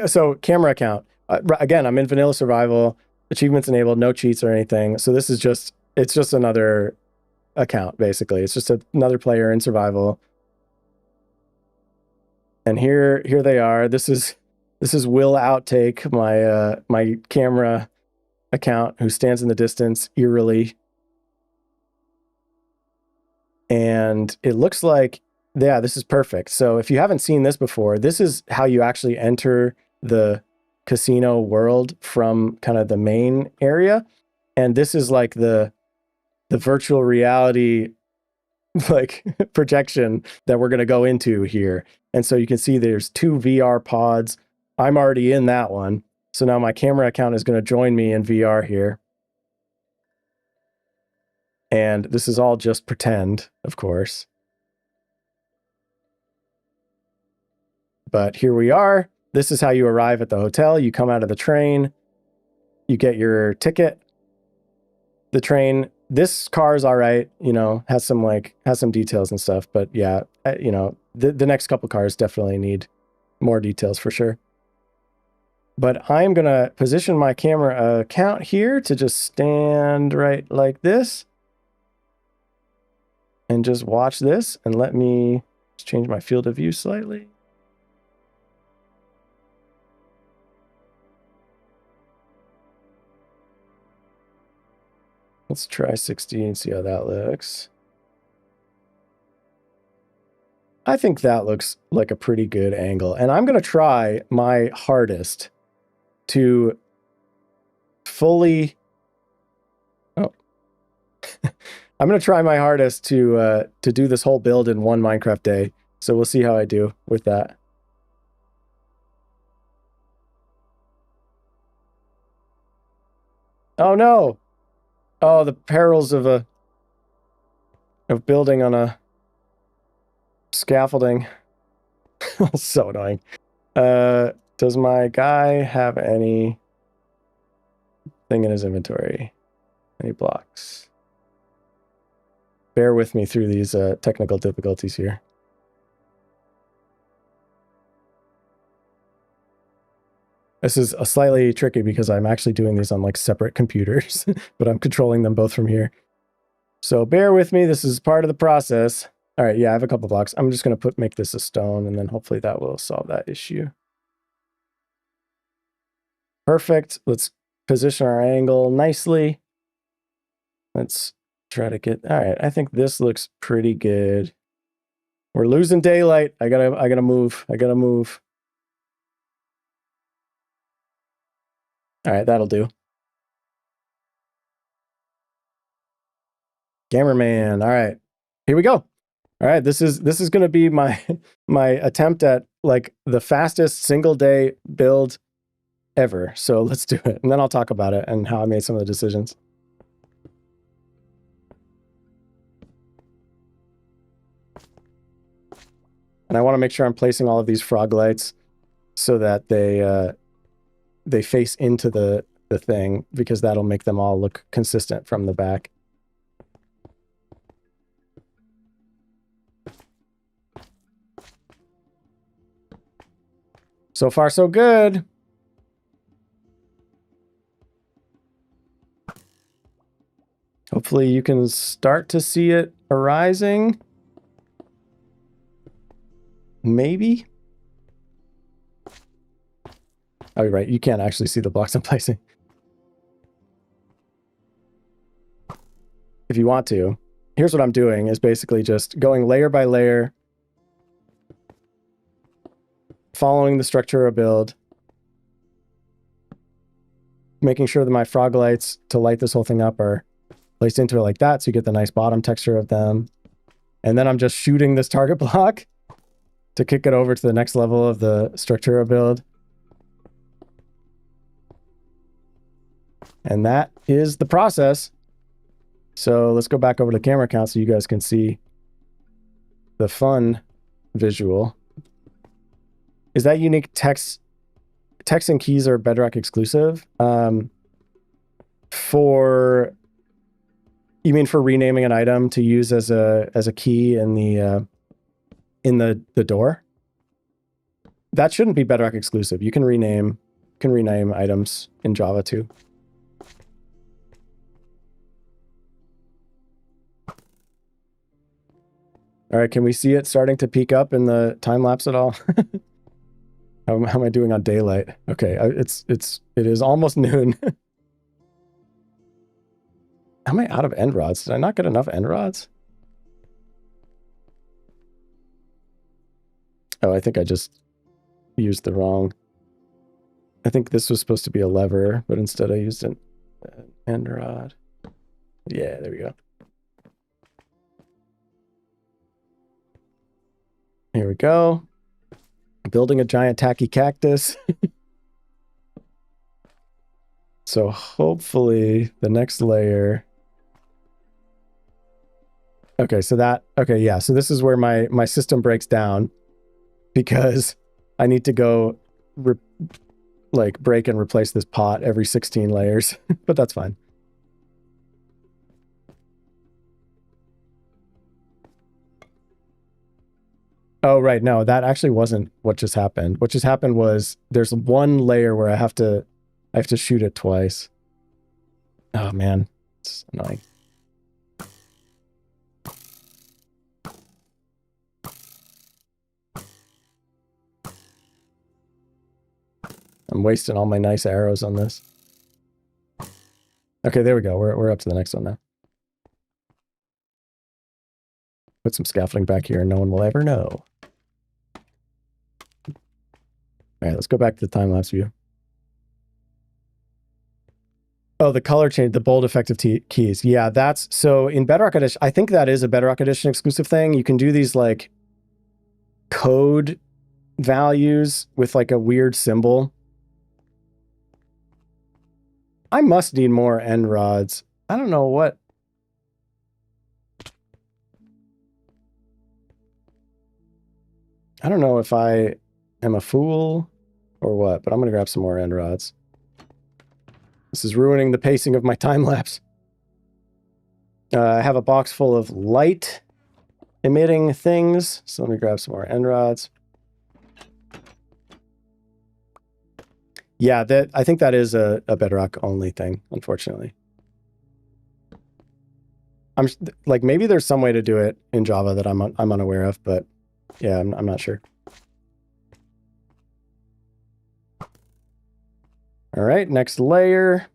So camera account. Again, I'm in vanilla survival, achievements enabled, no cheats or anything. So this is just, it's just another account, basically. It's just another player in survival. And here they are. This is Will Outtake, my camera account, who stands in the distance eerily. And it looks like, yeah, this is perfect. So if you haven't seen this before, this is how you actually enter the casino world from kind of the main area. And this is like the virtual reality like projection that we're going to go into here. And so you can see there's 2 VR pods. I'm already in that one. So now my camera account is going to join me in VR here. And this is all just pretend, of course. But here we are. This is how you arrive at the hotel. You come out of the train. You get your ticket. The train, this car's all right, you know, has some details and stuff. But yeah, you know, the next couple cars definitely need more details for sure. But I'm going to position my camera account here to just stand right like this. And just watch this. And let me just change my field of view slightly. Let's try 60 and see how that looks. I think that looks like a pretty good angle. And I'm going to try my hardest to fully... Oh. I'm going to try my hardest to do this whole build in one Minecraft day. So we'll see how I do with that. Oh no! Oh, the perils of building on a scaffolding. So annoying. Does my guy have any thing in his inventory? Any blocks? Bear with me through these technical difficulties here. This is a slightly tricky because I'm actually doing these on like separate computers, but I'm controlling them both from here. So bear with me. This is part of the process. All right, yeah, I have a couple blocks. I'm just going to make this a stone, and then hopefully that will solve that issue. Perfect. Let's position our angle nicely. Let's try to get, all right, I think this looks pretty good. We're losing daylight. I gotta move. I gotta move. All right, that'll do. Cameraman. All right, here we go. All right, this is going to be my my attempt at like the fastest single day build ever. So let's do it, and then I'll talk about it and how I made some of the decisions. And I want to make sure I'm placing all of these frog lights so that they face into the thing, because that'll make them all look consistent from the back. So far, so good. Hopefully you can start to see it arising. Maybe. Oh, you're right. You can't actually see the blocks I'm placing. If you want to, here's what I'm doing is basically just going layer by layer, following the structure of build, making sure that my frog lights to light this whole thing up are placed into it like that, so you get the nice bottom texture of them. And then I'm just shooting this target block to kick it over to the next level of the structure build. And that is the process. So let's go back over to the camera count so you guys can see the fun visual. Is that unique text and keys are Bedrock exclusive? For, you mean for renaming an item to use as a key in the door? That shouldn't be Bedrock exclusive. You can rename items in Java too. All right, can we see it starting to peak up in the time lapse at all? How am I doing on daylight? Okay, it is almost noon. Am I out of end rods? Did I not get enough end rods? Oh, I think I just used the wrong. I think this was supposed to be a lever, but instead I used an end rod. Yeah, there we go. Here we go. Building a giant tacky cactus. So hopefully the next layer. Okay, so yeah, so this is where my system breaks down, because I need to go break and replace this pot every 16 layers, but that's fine. Oh, right. No, that actually wasn't what just happened. What just happened was there's one layer where I have to shoot it twice. Oh man, it's annoying. I'm wasting all my nice arrows on this. Okay, there we go. We're up to the next one now. Put some scaffolding back here and no one will ever know. All right, let's go back to the time-lapse view. Oh, the color change, the bold effective keys. Yeah, that's, so in Bedrock Edition, I think that is a Bedrock Edition exclusive thing. You can do these like code values with like a weird symbol. I must need more end rods. I don't know what. I don't know if I am a fool or what, but I'm going to grab some more end rods. This is ruining the pacing of my time lapse. I have a box full of light emitting things, so let me grab some more end rods. Yeah, I think that is a Bedrock only thing, unfortunately. I'm like, maybe there's some way to do it in Java that I'm unaware of, but yeah, I'm not sure. All right, next layer.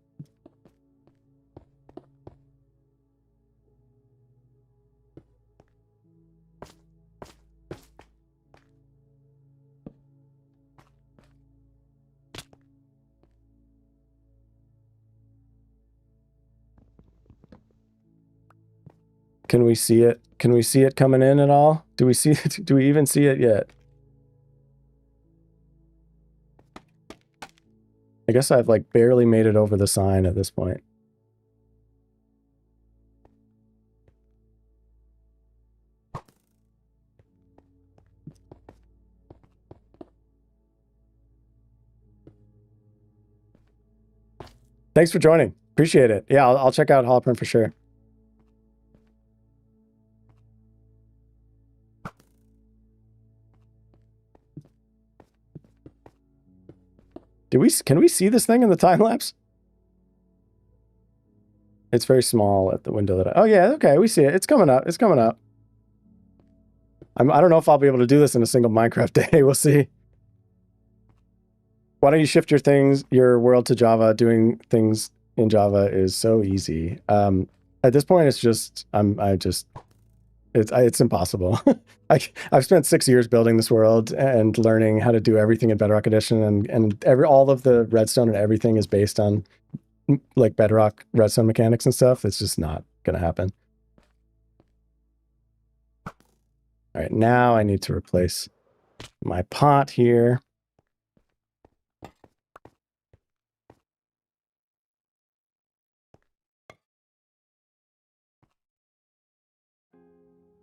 Can we see it? Can we see it coming in at all? Do we see it? Do we even see it yet? I guess I've like barely made it over the sign at this point. Thanks for joining. Appreciate it. Yeah, I'll check out Holoprint for sure. Can we see this thing in the time lapse? It's very small at the window that oh yeah, okay, we see it. It's coming up. It's coming up. I don't know if I'll be able to do this in a single Minecraft day. We'll see. Why don't you shift your world to Java? Doing things in Java is so easy. At this point, it's just, it's impossible. I've spent 6 years building this world and learning how to do everything in Bedrock Edition, and all of the redstone and everything is based on like Bedrock redstone mechanics and stuff. It's just not gonna happen. All right, now I need to replace my pot here.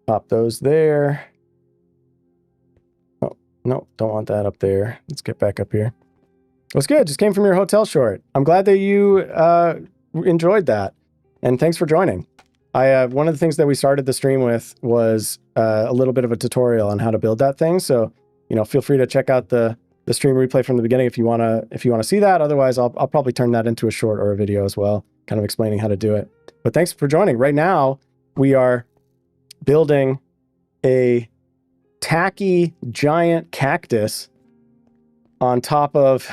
Pop those there. Oh, no, don't want that up there. Let's get back up here. What's good? Just came from your hotel short. I'm glad that you enjoyed that. And thanks for joining. One of the things that we started the stream with was a little bit of a tutorial on how to build that thing. So, you know, feel free to check out the stream replay from the beginning if you wanna see that. Otherwise, I'll probably turn that into a short or a video as well, kind of explaining how to do it. But thanks for joining. Right now, we are building a tacky giant cactus on top of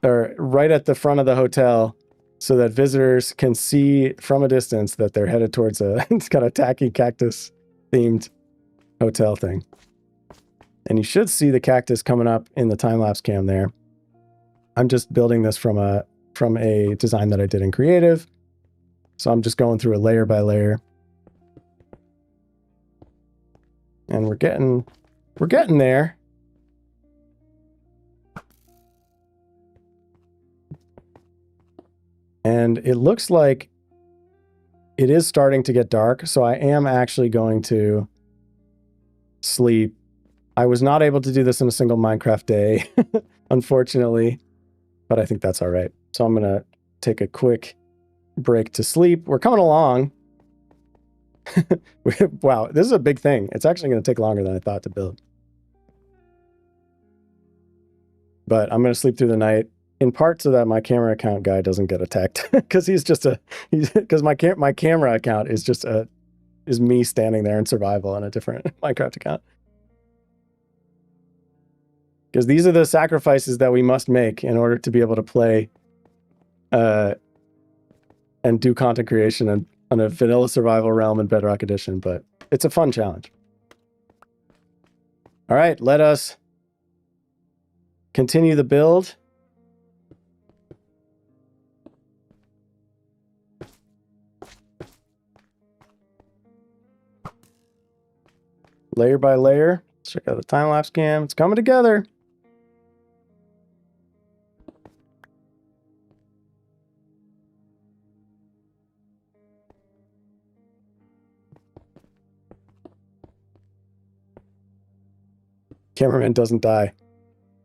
or right at the front of the hotel, so that visitors can see from a distance that they're headed towards it's got a tacky cactus themed hotel thing. And you should see the cactus coming up in the time-lapse cam there. I'm just building this from a design that I did in Creative. So I'm just going through a layer by layer. And we're getting there. And it looks like it is starting to get dark, so I am actually going to sleep. I was not able to do this in a single Minecraft day, unfortunately, but I think that's all right. So I'm gonna take a quick break to sleep. We're coming along. Wow, this is a big thing. It's actually going to take longer than I thought to build. But I'm going to sleep through the night, in part so that my camera account guy doesn't get attacked, because because my camera account is just is me standing there in survival on a different Minecraft account. Because these are the sacrifices that we must make in order to be able to play and do content creation on a vanilla survival realm in Bedrock Edition, but it's a fun challenge. All right, let us continue the build. Layer by layer. Let's check out the time-lapse cam. It's coming together. Cameraman doesn't die.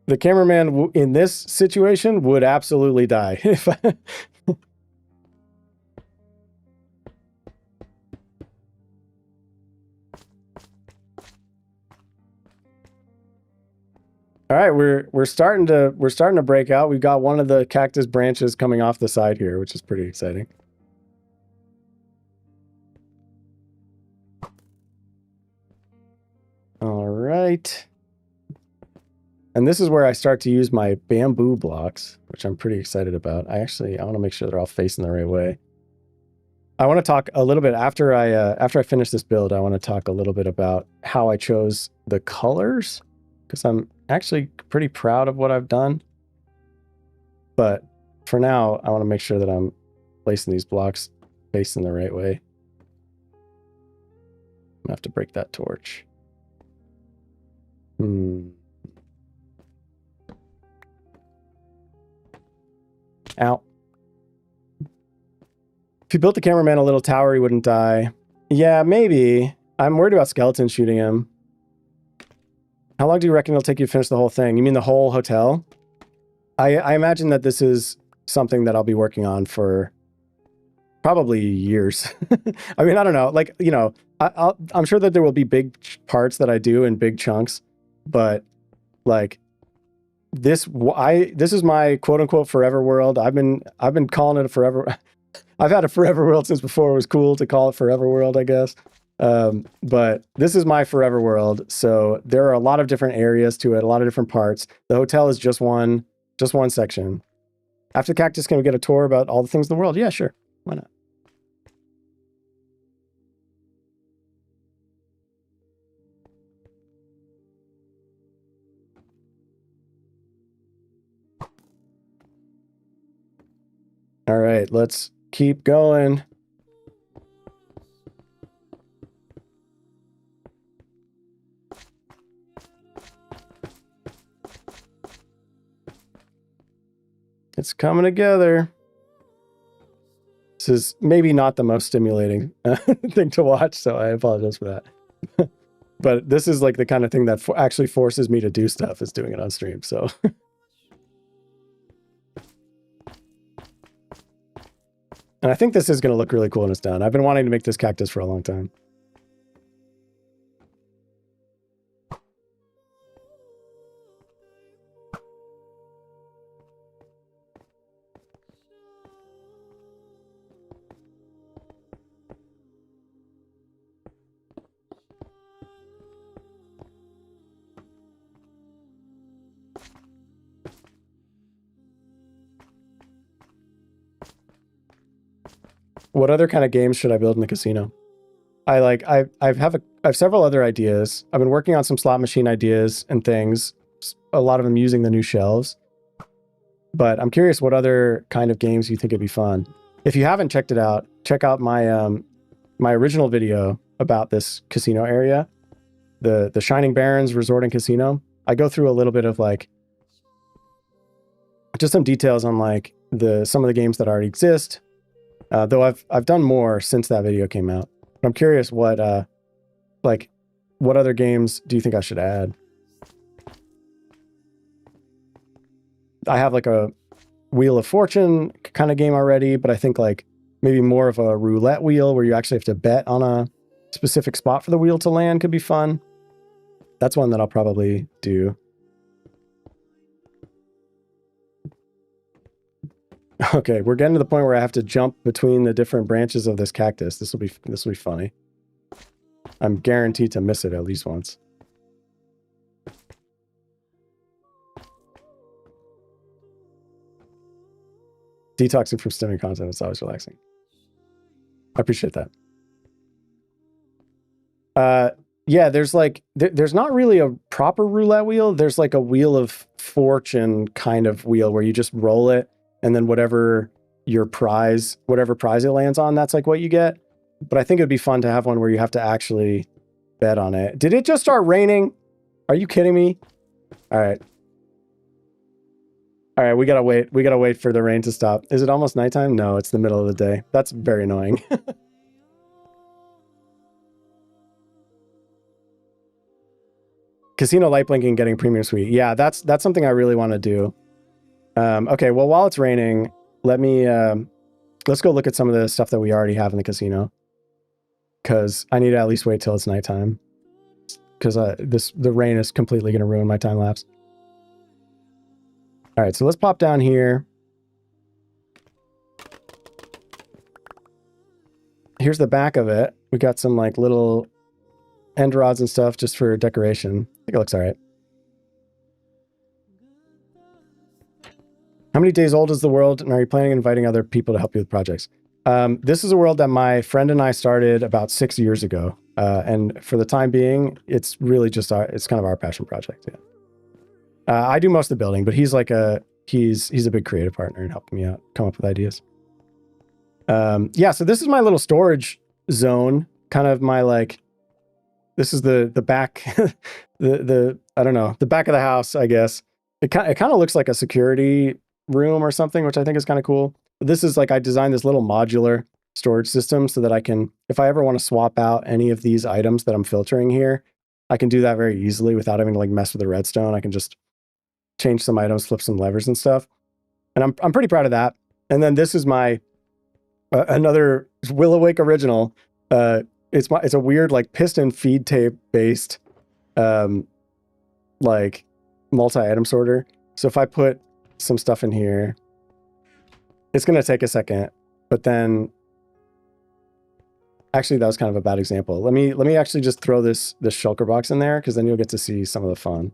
The cameraman in this situation would absolutely die. If All right, we're starting to break out. We've got one of the cactus branches coming off the side here, which is pretty exciting. All right. And this is where I start to use my bamboo blocks, which I'm pretty excited about. I want to make sure they're all facing the right way. I want to talk a little bit after I finish this build. I want to talk a little bit about how I chose the colors, because I'm actually pretty proud of what I've done. But for now, I want to make sure that I'm placing these blocks facing the right way. I'm gonna have to break that torch. Ow. If you built the cameraman a little tower, he wouldn't die. Yeah, maybe. I'm worried about skeletons shooting him. How long do you reckon it'll take you to finish the whole thing? You mean the whole hotel? I imagine that this is something that I'll be working on for probably years. I mean, I don't know. Like, you know, I'm sure that there will be big parts that I do in big chunks, but like this is my quote unquote forever world. I've been calling it a forever. I've had a forever world since before it was cool to call it forever world, I guess. But this is my forever world. So there are a lot of different areas to it, a lot of different parts. The hotel is just one section. After the cactus, can we get a tour about all the things in the world? Yeah, sure. Why not? All right, let's keep going. It's coming together. This is maybe not the most stimulating thing to watch, so I apologize for that. But this is like the kind of thing that actually forces me to do stuff, is doing it on stream, so. And I think this is going to look really cool when it's done. I've been wanting to make this cactus for a long time. What other kind of games should I build in the casino? I have several other ideas. I've been working on some slot machine ideas and things. A lot of them using the new shelves. But I'm curious what other kind of games you think would be fun. If you haven't checked it out, check out my my original video about this casino area, the Shining Barrens Resort and Casino. I go through a little bit of like just some details on like some of the games that already exist. Though I've done more since that video came out. But I'm curious what other games do you think I should add? I have like a Wheel of Fortune kind of game already, but I think like maybe more of a roulette wheel where you actually have to bet on a specific spot for the wheel to land could be fun. That's one that I'll probably do. Okay, we're getting to the point where I have to jump between the different branches of this cactus. This will be funny. I'm guaranteed to miss it at least once. Detoxing from stimming content, it's always relaxing. I appreciate that. Yeah, there's like there's not really a proper roulette wheel. There's like a Wheel of Fortune kind of wheel where you just roll it, and then whatever prize it lands on, that's like what you get. But I think it'd be fun to have one where you have to actually bet on it. Did it just start raining? Are you kidding me? All right. All right, we gotta wait. We gotta wait for the rain to stop. Is it almost nighttime? No, it's the middle of the day. That's very annoying. Casino light blinking getting premium suite. Yeah, that's something I really want to do. Okay, well, while it's raining, let's go look at some of the stuff that we already have in the casino. Because I need to at least wait till it's nighttime. Because the rain is completely going to ruin my time lapse. All right, so let's pop down here. Here's the back of it. We got some like little end rods and stuff just for decoration. I think it looks all right. How many days old is the world, and are you planning on inviting other people to help you with projects? This is a world that my friend and I started about 6 years ago. And for the time being, it's really just it's kind of our passion project. Yeah. I do most of the building, but he's like he's a big creative partner and helping me out, come up with ideas. Yeah, so this is my little storage zone, kind of my like, this is the back, the I don't know, the back of the house, I guess. It kind of looks like a security room or something, which I think is kind of cool. But this is like, I designed this little modular storage system so that I can, if I ever want to swap out any of these items that I'm filtering here, I can do that very easily without having to like mess with the redstone. I can just change some items, flip some levers and stuff. And I'm pretty proud of that. And then this is my another Willowake original. It's a weird like piston feed tape based like multi-item sorter. So if I put some stuff in here, it's going to take a second, but then actually that was kind of a bad example. Let me actually just throw this shulker box in there, because then you'll get to see some of the fun.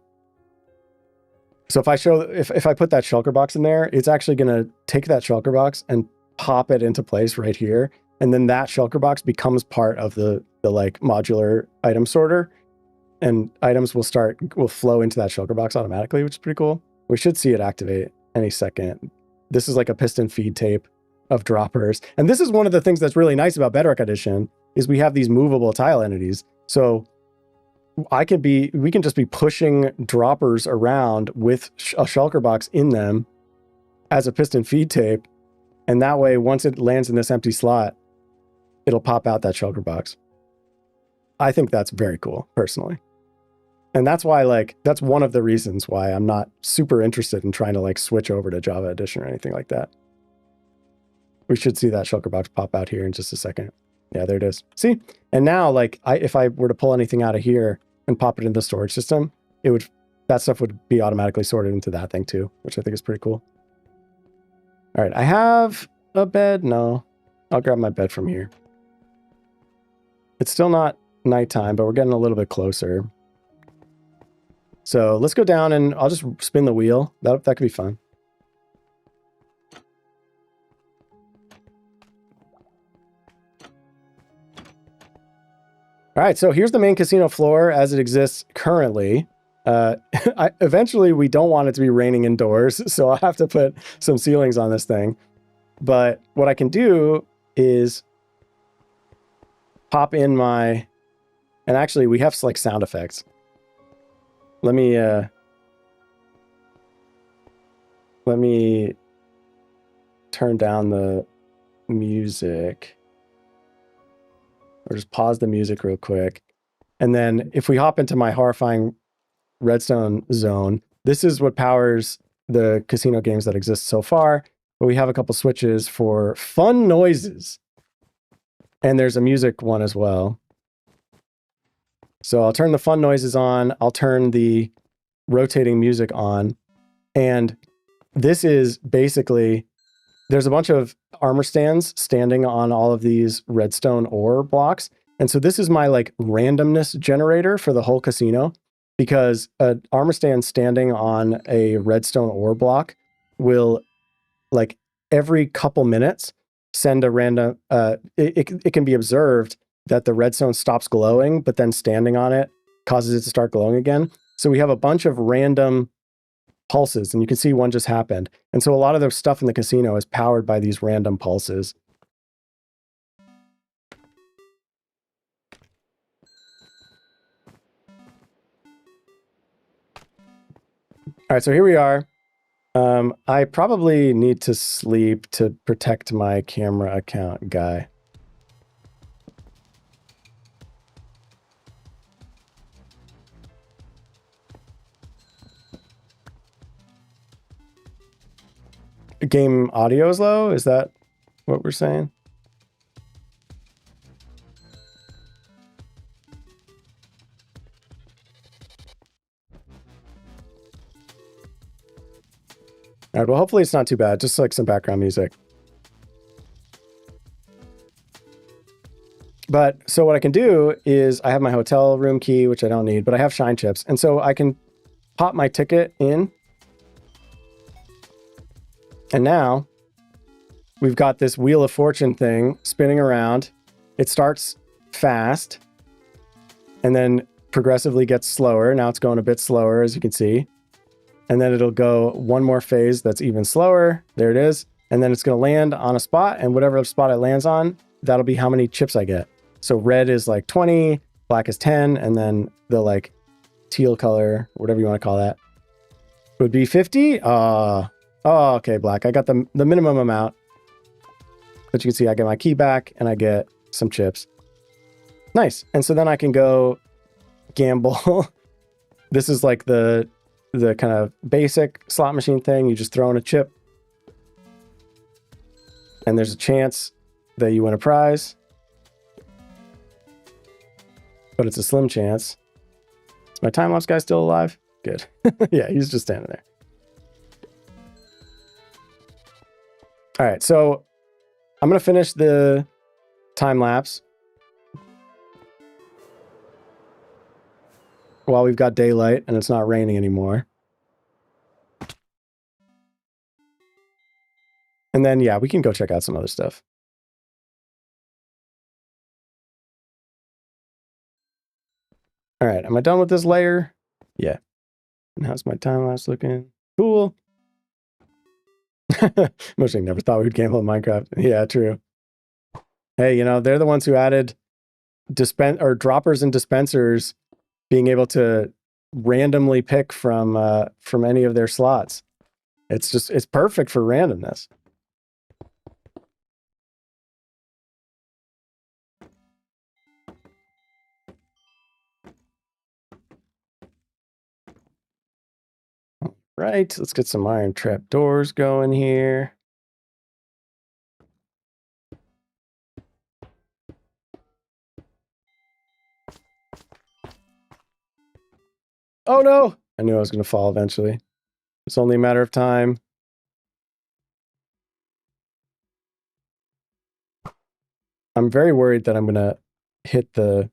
So if I put that shulker box in there, it's actually going to take that shulker box and pop it into place right here. And then that shulker box becomes part of the like modular item sorter, and items will flow into that shulker box automatically, which is pretty cool. We should see it activate any second. This is like a piston feed tape of droppers. And this is one of the things that's really nice about Bedrock Edition, is we have these movable tile entities. So we can just be pushing droppers around with a shulker box in them as a piston feed tape. And that way, once it lands in this empty slot, it'll pop out that shulker box. I think that's very cool, personally. And that's why, like, that's one of the reasons why I'm not super interested in trying to like switch over to Java Edition or anything like that. We should see that shulker box pop out here in just a second. Yeah, there it is. See? And now, like, if I were to pull anything out of here and pop it in the storage system, that stuff would be automatically sorted into that thing too, which I think is pretty cool. All right, I have a bed. No, I'll grab my bed from here. It's still not nighttime, but we're getting a little bit closer. So let's go down and I'll just spin the wheel. That could be fun. All right, so here's the main casino floor as it exists currently. Eventually, we don't want it to be raining indoors, so I'll have to put some ceilings on this thing. But what I can do is pop in my... And actually, we have like sound effects. Let me turn down the music. Or just pause the music real quick. And then if we hop into my horrifying redstone zone, this is what powers the casino games that exist so far. But we have a couple switches for fun noises. And there's a music one as well. So I'll turn the fun noises on. I'll turn the rotating music on. And this is basically, there's a bunch of armor stands standing on all of these redstone ore blocks. And so this is my like randomness generator for the whole casino, because an armor stand standing on a redstone ore block will, like, every couple minutes send a random, it can be observed that the redstone stops glowing, but then standing on it causes it to start glowing again. So we have a bunch of random pulses, and you can see one just happened. And so a lot of the stuff in the casino is powered by these random pulses. All right, so here we are. I probably need to sleep to protect my camera account guy. Game audio is low? Is that what we're saying? All right, well, hopefully it's not too bad. Just like some background music. But so what I can do is I have my hotel room key, which I don't need, but I have shine chips. And so I can pop my ticket in. And now we've got this Wheel of Fortune thing spinning around. It starts fast and then progressively gets slower. Now it's going a bit slower, as you can see. And then it'll go one more phase that's even slower. There it is. and then it's going to land on a spot, and whatever spot it lands on, that'll be how many chips I get. So red is like 20, black is 10, and then the like teal color, whatever you want to call that, would be 50. Oh, okay, black. I got the minimum amount. But you can see I get my key back and I get some chips. Nice. And so then I can go gamble. This is like the kind of basic slot machine thing. You just throw in a chip and there's a chance that you win a prize. But it's a slim chance. Is my time-lapse guy still alive? Good. Yeah, he's just standing there. All right, so I'm going to finish the time-lapse while we've got daylight and it's not raining anymore. And then, yeah, we can go check out some other stuff. All right, am I done with this layer? Yeah. And how's my time-lapse looking? Cool. Mostly never thought we'd gamble in Minecraft. Yeah, true. Hey, you know, they're the ones who added droppers and dispensers being able to randomly pick from any of their slots. It's perfect for randomness. Right, let's get some iron trap doors going here. Oh no! I knew I was going to fall eventually. It's only a matter of time. I'm very worried that I'm going to hit the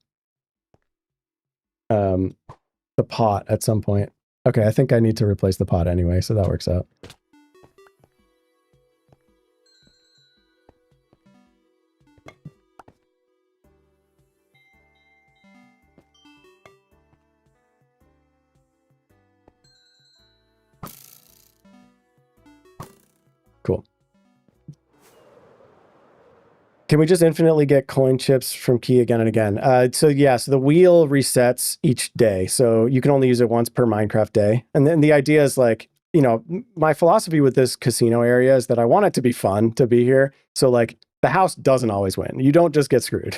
pot at some point. Okay, I think I need to replace the pot anyway, so that works out. Cool. Can we just infinitely get coin chips from key again and again? So yeah, so the wheel resets each day. So you can only use it once per Minecraft day. And then the idea is like, you know, my philosophy with this casino area is that I want it to be fun to be here. So like the house doesn't always win. You don't just get screwed.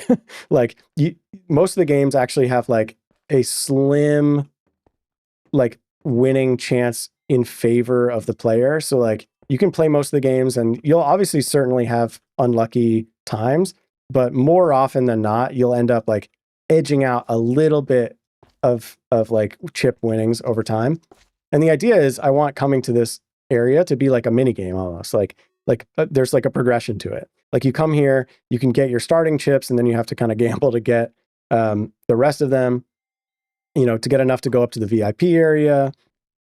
Like most of the games actually have like a slim, like winning chance in favor of the player. So like you can play most of the games and you'll obviously certainly have unlucky times, but more often than not, you'll end up like edging out a little bit of like chip winnings over time. And the idea is I want coming to this area to be like a mini game almost, like there's like a progression to it. Like you come here, you can get your starting chips and then you have to kind of gamble to get the rest of them, you know, to get enough to go up to the VIP area,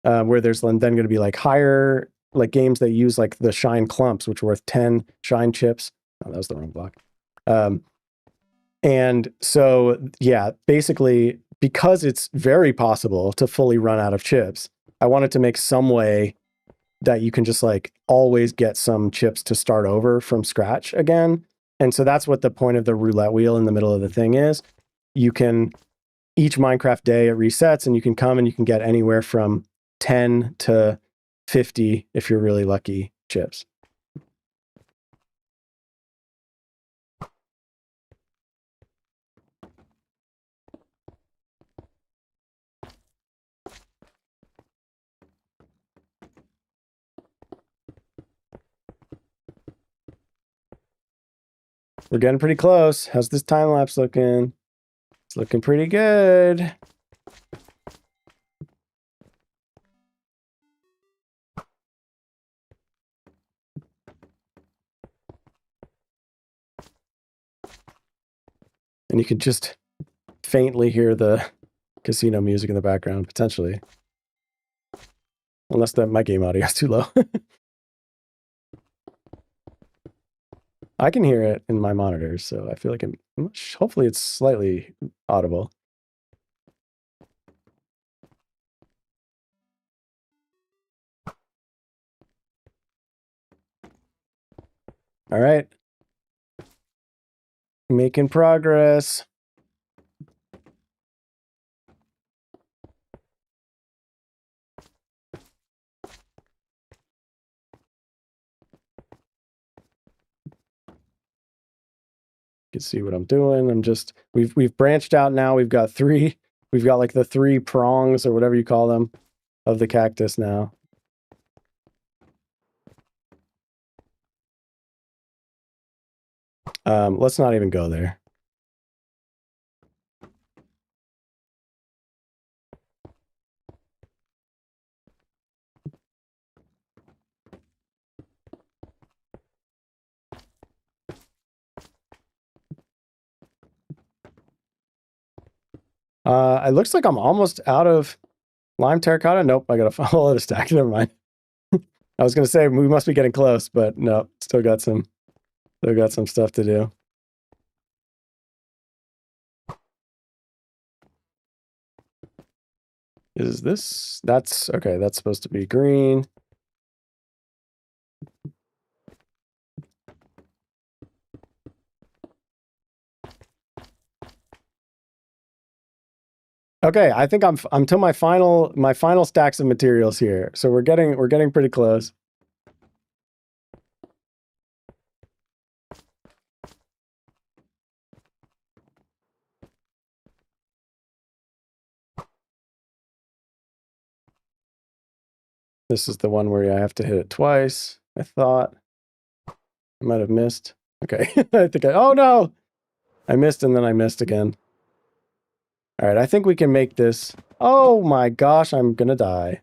where there's then going to be like higher like games that use like the shine clumps, which are worth 10 shine chips. Oh, that was the wrong block. And so, yeah, basically, because it's very possible to fully run out of chips, I wanted to make some way that you can just like always get some chips to start over from scratch again. And so that's what the point of the roulette wheel in the middle of the thing is. You can, each Minecraft day, it resets and you can come and you can get anywhere from 10 to 50, if you're really lucky, chips. We're getting pretty close. How's this time lapse looking? It's looking pretty good. And you can just faintly hear the casino music in the background, potentially. Unless my game audio is too low. I can hear it in my monitors, so I feel like hopefully it's slightly audible. All right. Making progress. You can see what I'm doing. I'm just we've branched out now. We've got like the 3 prongs or whatever you call them of the cactus now. Let's not even go there. It looks like I'm almost out of lime terracotta. Nope, I got a whole other stack. Never mind. I was gonna say we must be getting close, but no, still got some stuff to do. Is this? That's okay. That's supposed to be green. Okay, I think I'm to my final stacks of materials here. So we're getting pretty close. This is the one where I have to hit it twice. I thought I might have missed. Okay, I think oh no! I missed and then I missed again. All right, I think we can make this. Oh my gosh, I'm gonna die.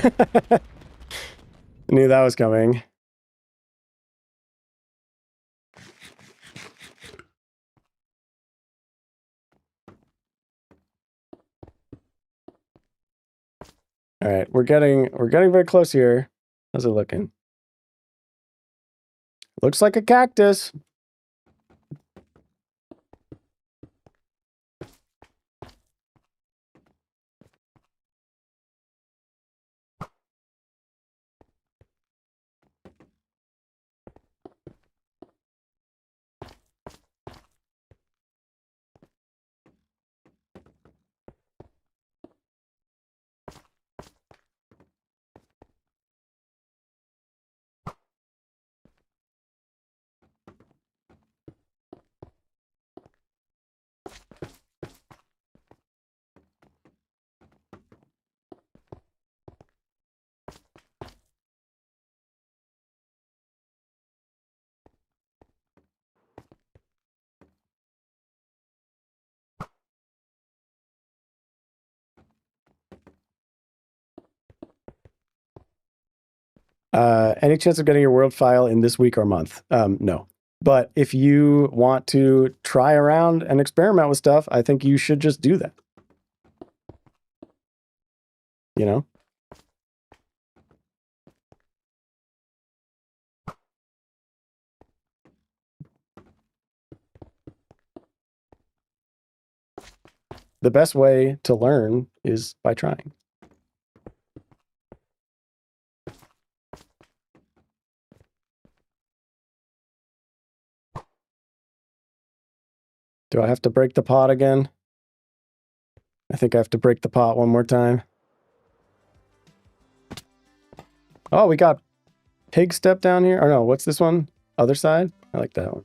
I knew that was coming. All right, we're getting very close here. How's it looking? Looks like a cactus. Any chance of getting your world file in this week or month? No. But if you want to try around and experiment with stuff, I think you should just do that. You know? The best way to learn is by trying. Do I have to break the pot again? I think I have to break the pot one more time. Oh, we got pig step down here. Or no, what's this one? Other side? I like that one.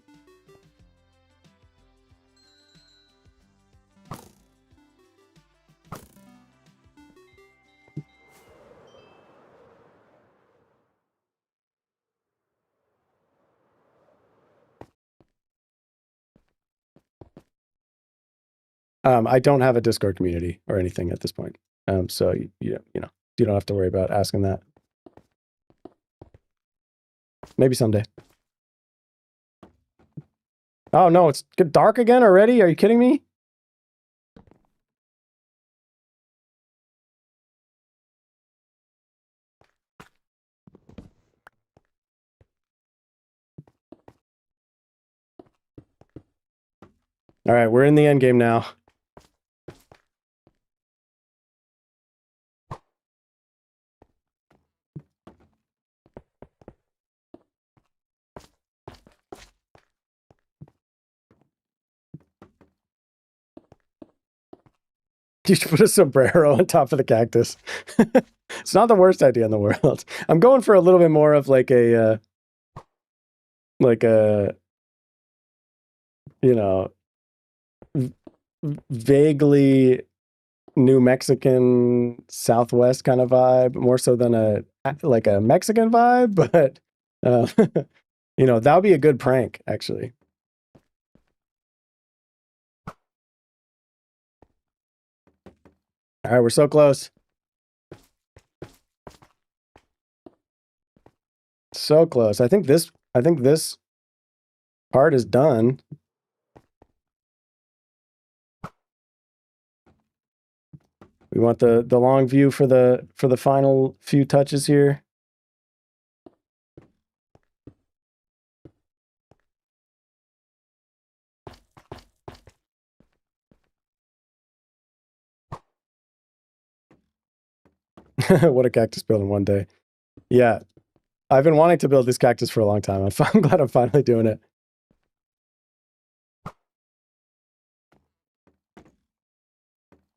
I don't have a Discord community or anything at this point. So you don't have to worry about asking that. Maybe someday. Oh no, it's dark again already? Are you kidding me? All right, we're in the end game now. You should put a sombrero on top of the cactus. It's not the worst idea in the world. I'm going for a little bit more of like a, you know, vaguely New Mexican Southwest kind of vibe, more so than a Mexican vibe, but you know, that would be a good prank, actually. All right, we're so close. So close. I think this part is done. We want the long view for the final few touches here. What a cactus build in one day. Yeah, I've been wanting to build this cactus for a long time. I'm glad I'm finally doing it.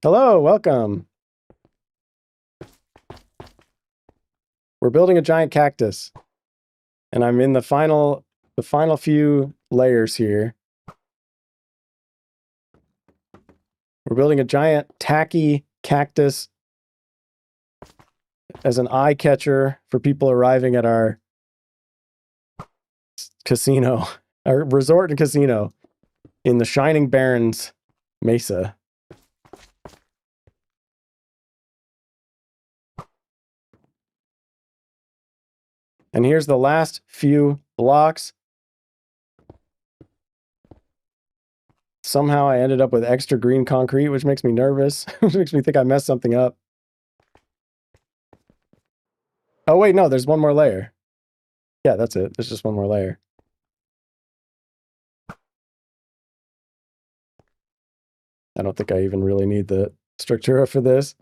Hello, welcome. We're building a giant cactus, and I'm in the final few layers here. We're building a giant tacky cactus as an eye catcher for people arriving at our casino, our resort and casino in the Shining Barrens Mesa. And here's the last few blocks. Somehow I ended up with extra green concrete, which makes me nervous, which makes me think I messed something up. Oh, wait, no, there's one more layer. Yeah, that's it. There's just one more layer. I don't think I even really need the structura for this.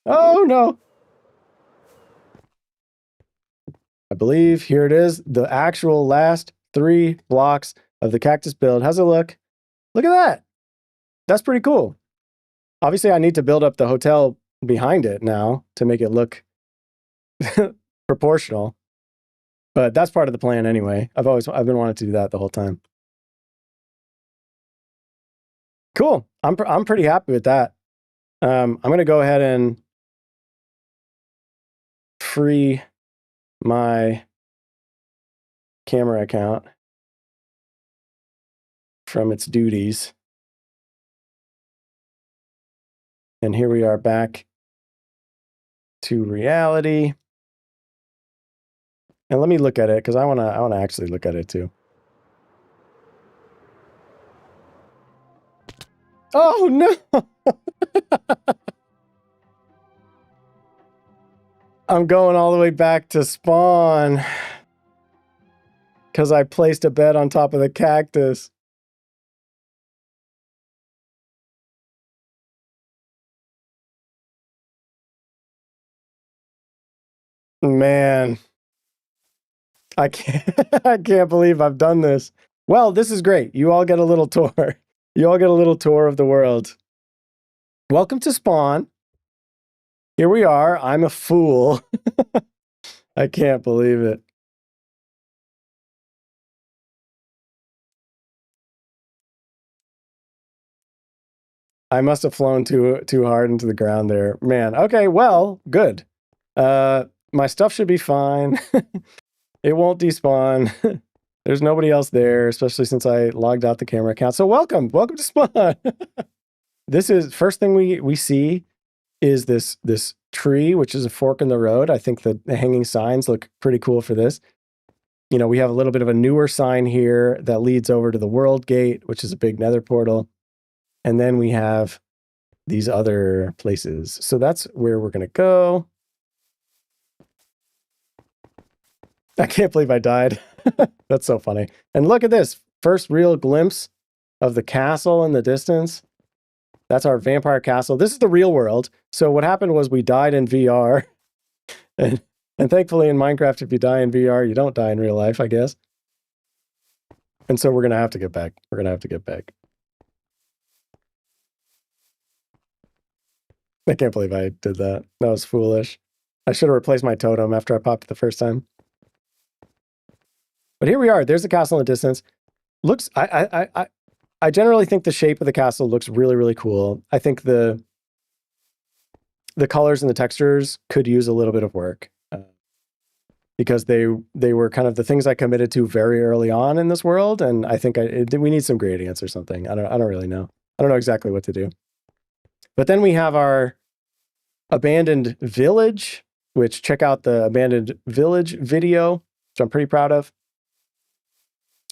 Oh, no. I believe here it is, the actual last 3 blocks of the cactus build. How's it look? Look at that. That's pretty cool. Obviously, I need to build up the hotel behind it now to make it look proportional. But that's part of the plan anyway. I've been wanting to do that the whole time. Cool. I'm pretty happy with that. I'm going to go ahead and free my camera account from its duties. And here we are back to reality. And let me look at it because I want to actually look at it too. Oh no. I'm going all the way back to spawn because I placed a bed on top of the cactus. Man, I can't believe I've done this. Well, this is great. You all get a little tour. You all get a little tour of the world. Welcome to spawn. Here we are. I'm a fool. I can't believe it. I must have flown too hard into the ground there. Man, okay, well, good. My stuff should be fine. It won't despawn. There's nobody else there, especially since I logged out the camera account. So welcome to spawn. This is first thing we see is this tree, which is a fork in the road. I think the hanging signs look pretty cool for this. You know, we have a little bit of a newer sign here that leads over to the World Gate, which is a big nether portal. And then we have these other places. So that's where we're going to go. I can't believe I died. That's so funny. And look at this. First real glimpse of the castle in the distance. That's our vampire castle. This is the real world. So what happened was we died in VR. And thankfully in Minecraft, if you die in VR, you don't die in real life, I guess. And so we're going to have to get back. We're going to have to get back. I can't believe I did that. That was foolish. I should have replaced my totem after I popped it the first time. But here we are. There's the castle in the distance. Looks. I generally think the shape of the castle looks really, really cool. I think the colors and the textures could use a little bit of work because they were kind of the things I committed to very early on in this world, and I think we need some gradients or something. I don't really know. I don't know exactly what to do. But then we have our abandoned village, which check out the abandoned village video, which I'm pretty proud of.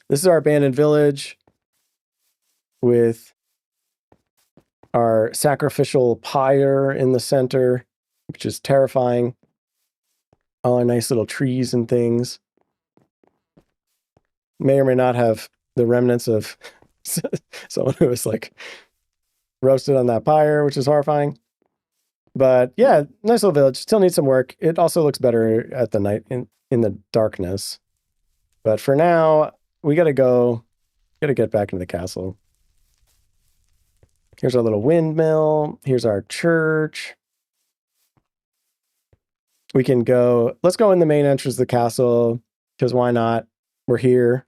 This is our abandoned village with our sacrificial pyre in the center, which is terrifying. All our nice little trees and things. May or may not have the remnants of someone who was like roasted on that pyre, which is horrifying. But yeah, nice little village. Still needs some work. It also looks better at the night in the darkness. But for now, we gotta get back into the castle. Here's our little windmill. Here's our church. We can go, let's go in the main entrance of the castle, because why not? We're here.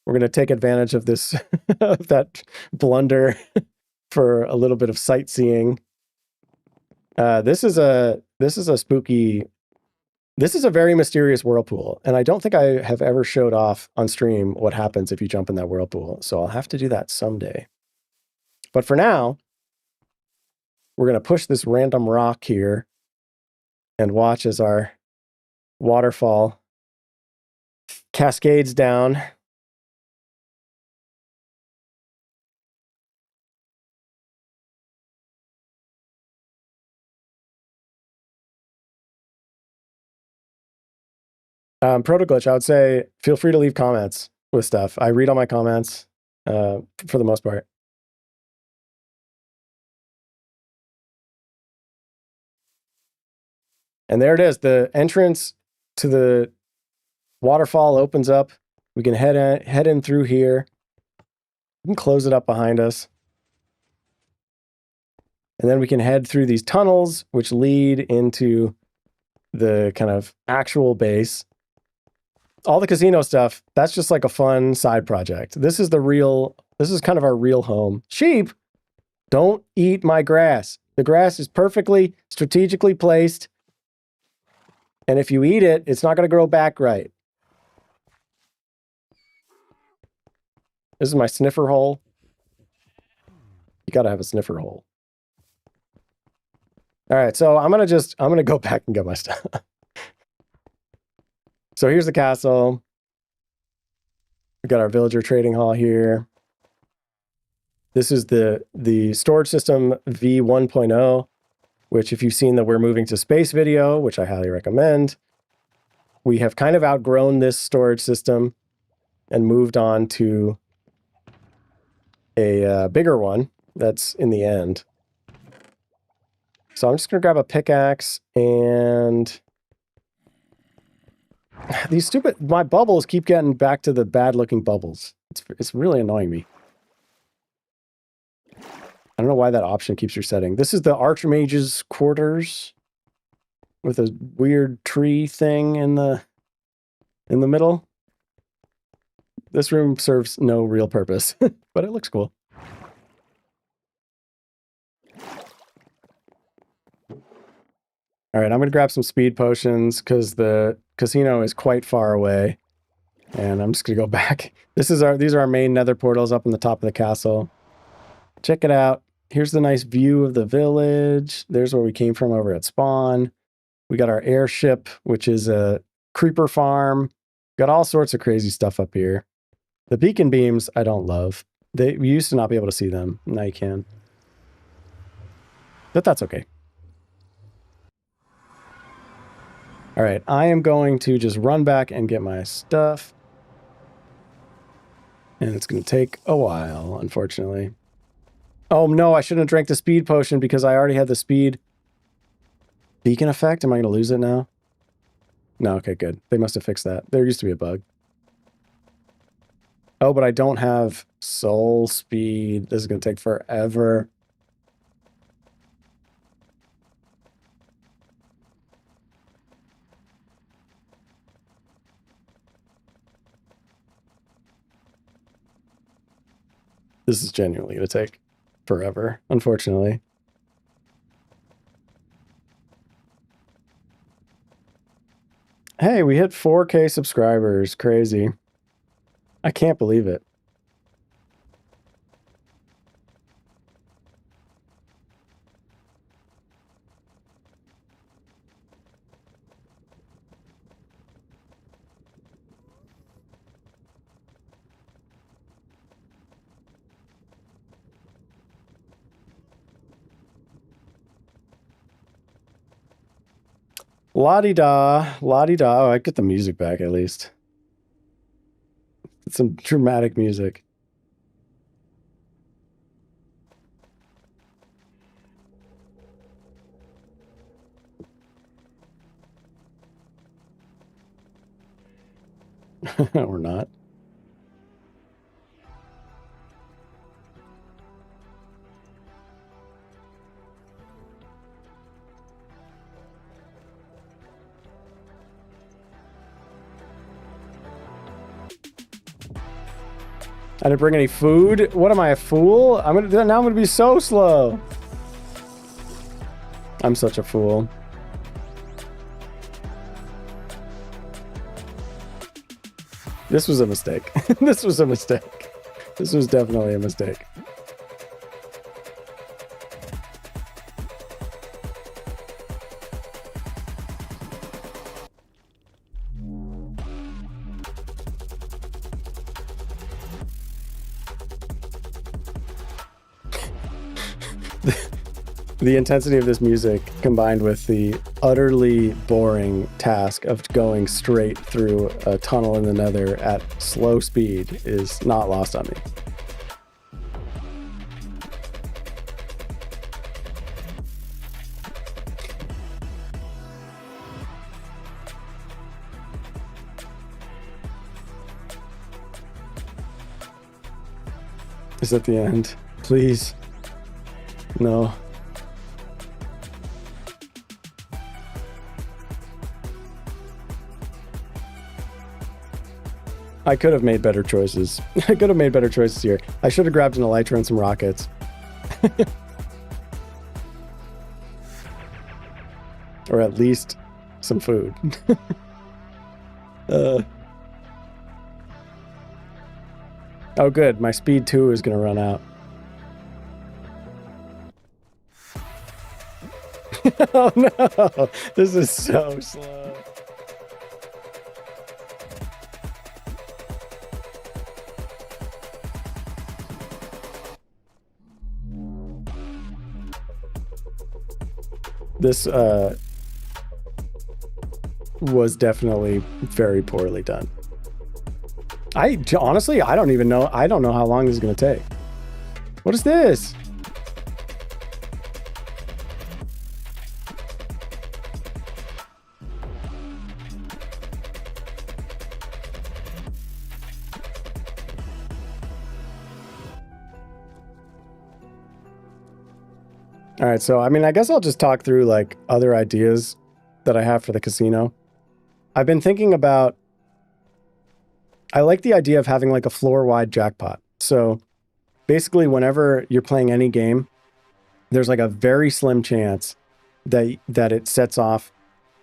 We're going to take advantage of this, of that blunder for a little bit of sightseeing. This is a spooky, this is a very mysterious whirlpool. And I don't think I have ever showed off on stream what happens if you jump in that whirlpool. So I'll have to do that someday. But for now, we're going to push this random rock here and watch as our waterfall cascades down. Proto Glitch, I would say feel free to leave comments with stuff. I read all my comments for the most part. And there it is. The entrance to the waterfall opens up. We can head in through here. We can close it up behind us. And then we can head through these tunnels, which lead into the kind of actual base. All the casino stuff, that's just like a fun side project. This is kind of our real home. Sheep, don't eat my grass. The grass is perfectly strategically placed. And if you eat it, it's not going to grow back right. This is my sniffer hole. You got to have a sniffer hole. All right, so I'm going to go back and get my stuff. So here's the castle. We got our villager trading hall here. This is the storage system V1.0, which if you've seen the We're Moving to Space video, which I highly recommend, we have kind of outgrown this storage system and moved on to a bigger one that's in the end. So I'm just going to grab a pickaxe and... my bubbles keep getting back to the bad looking bubbles. It's really annoying me. I don't know why that option keeps resetting. This is the Archmage's quarters with a weird tree thing in the middle. This room serves no real purpose, but it looks cool. All right, I'm going to grab some speed potions because the casino is quite far away. And I'm just going to go back. These are our main nether portals up on the top of the castle. Check it out. Here's the nice view of the village. There's where we came from over at spawn. We got our airship, which is a creeper farm. Got all sorts of crazy stuff up here. The beacon beams, I don't love. We used to not be able to see them. Now you can. But that's okay. All right, I am going to just run back and get my stuff. And it's going to take a while, unfortunately. Oh, no, I shouldn't have drank the speed potion because I already had the speed beacon effect. Am I going to lose it now? No, okay, good. They must have fixed that. There used to be a bug. Oh, but I don't have soul speed. This is going to take forever. This is genuinely going to take forever, unfortunately. Hey, we hit 4K subscribers. Crazy. I can't believe it. La-di-da, la-di-da. Oh, I get the music back at least. It's some dramatic music. Or not. I didn't bring any food. What am I, a fool? Now I'm gonna be so slow. I'm such a fool. This was a mistake. This was a mistake. This was definitely a mistake. The intensity of this music combined with the utterly boring task of going straight through a tunnel in the nether at slow speed is not lost on me. Is that the end? Please. No. I could have made better choices. I could have made better choices here. I should have grabbed an elytra and some rockets. Or at least some food. Oh, good. My speed 2 is going to run out. Oh, no. This is so slow. This was definitely very poorly done. Honestly, I don't even know. I don't know how long this is going to take. What is this? All right, so I mean, I guess I'll just talk through like other ideas that I have for the casino. I've been thinking about, I like the idea of having like a floor-wide jackpot. So basically whenever you're playing any game, there's like a very slim chance that it sets off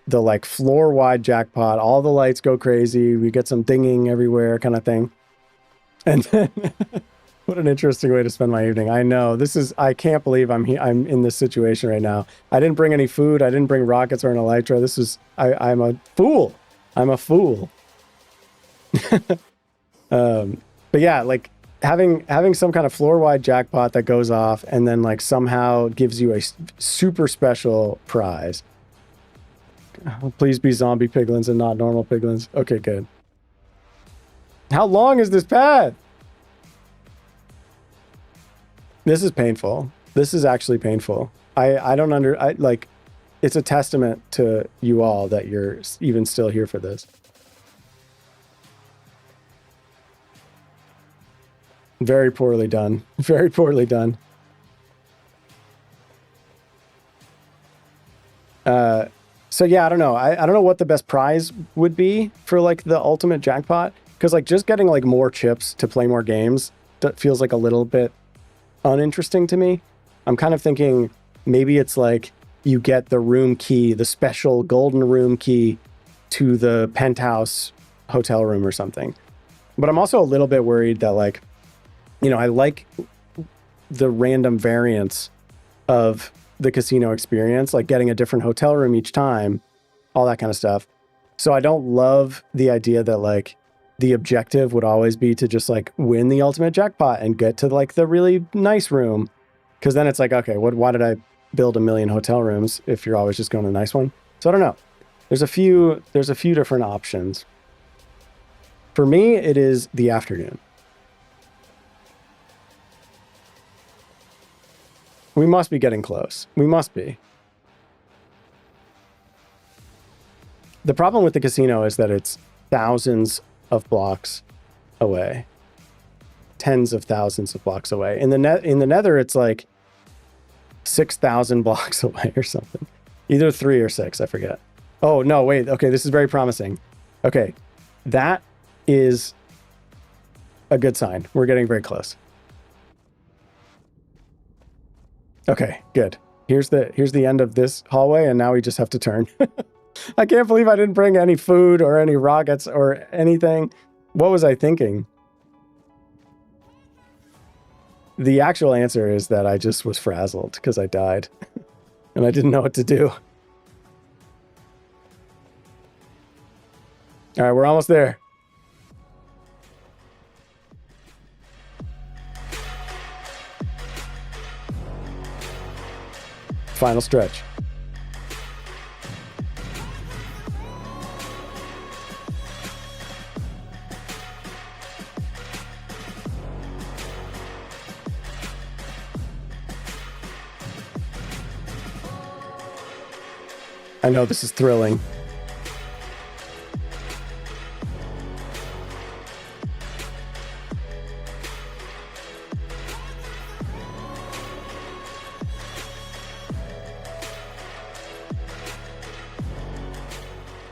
the like floor-wide jackpot. All the lights go crazy. We get some dinging everywhere kind of thing. And then what an interesting way to spend my evening. I know. I can't believe I'm in this situation right now. I didn't bring any food. I didn't bring rockets or an elytra. I'm a fool. I'm a fool. But yeah, like having some kind of floor-wide jackpot that goes off and then like somehow gives you a super special prize. Oh, please be zombie piglins and not normal piglins. Okay, good. How long is this path? This is painful. This is actually painful. It's a testament to you all that you're even still here for this. Very poorly done. Very poorly done. So yeah, I don't know. I don't know what the best prize would be for like the ultimate jackpot. Because like just getting like more chips to play more games feels like a little bit uninteresting to me. I'm kind of thinking maybe it's like you get the room key, the special golden room key to the penthouse hotel room or something. But I'm also a little bit worried that, like, you know, I like the random variance of the casino experience, like getting a different hotel room each time, all that kind of stuff. So I don't love the idea that, like, the objective would always be to just like win the ultimate jackpot and get to like the really nice room. Cause then it's like, okay, why did I build a million hotel rooms if you're always just going to the nice one? So I don't know. There's a few different options. For me, it is the afternoon. We must be getting close. We must be. The problem with the casino is that it's thousands of blocks away, tens of thousands of blocks away. In the Nether, it's like 6,000 blocks away or something. Either 3 or 6, I forget. Oh no, wait. Okay, this is very promising. Okay, that is a good sign. We're getting very close. Okay, good. Here's the end of this hallway, and now we just have to turn. I can't believe I didn't bring any food or any rockets or anything. What was I thinking? The actual answer is that I just was frazzled because I died and I didn't know what to do. All right, we're almost there. Final stretch. I know this is thrilling.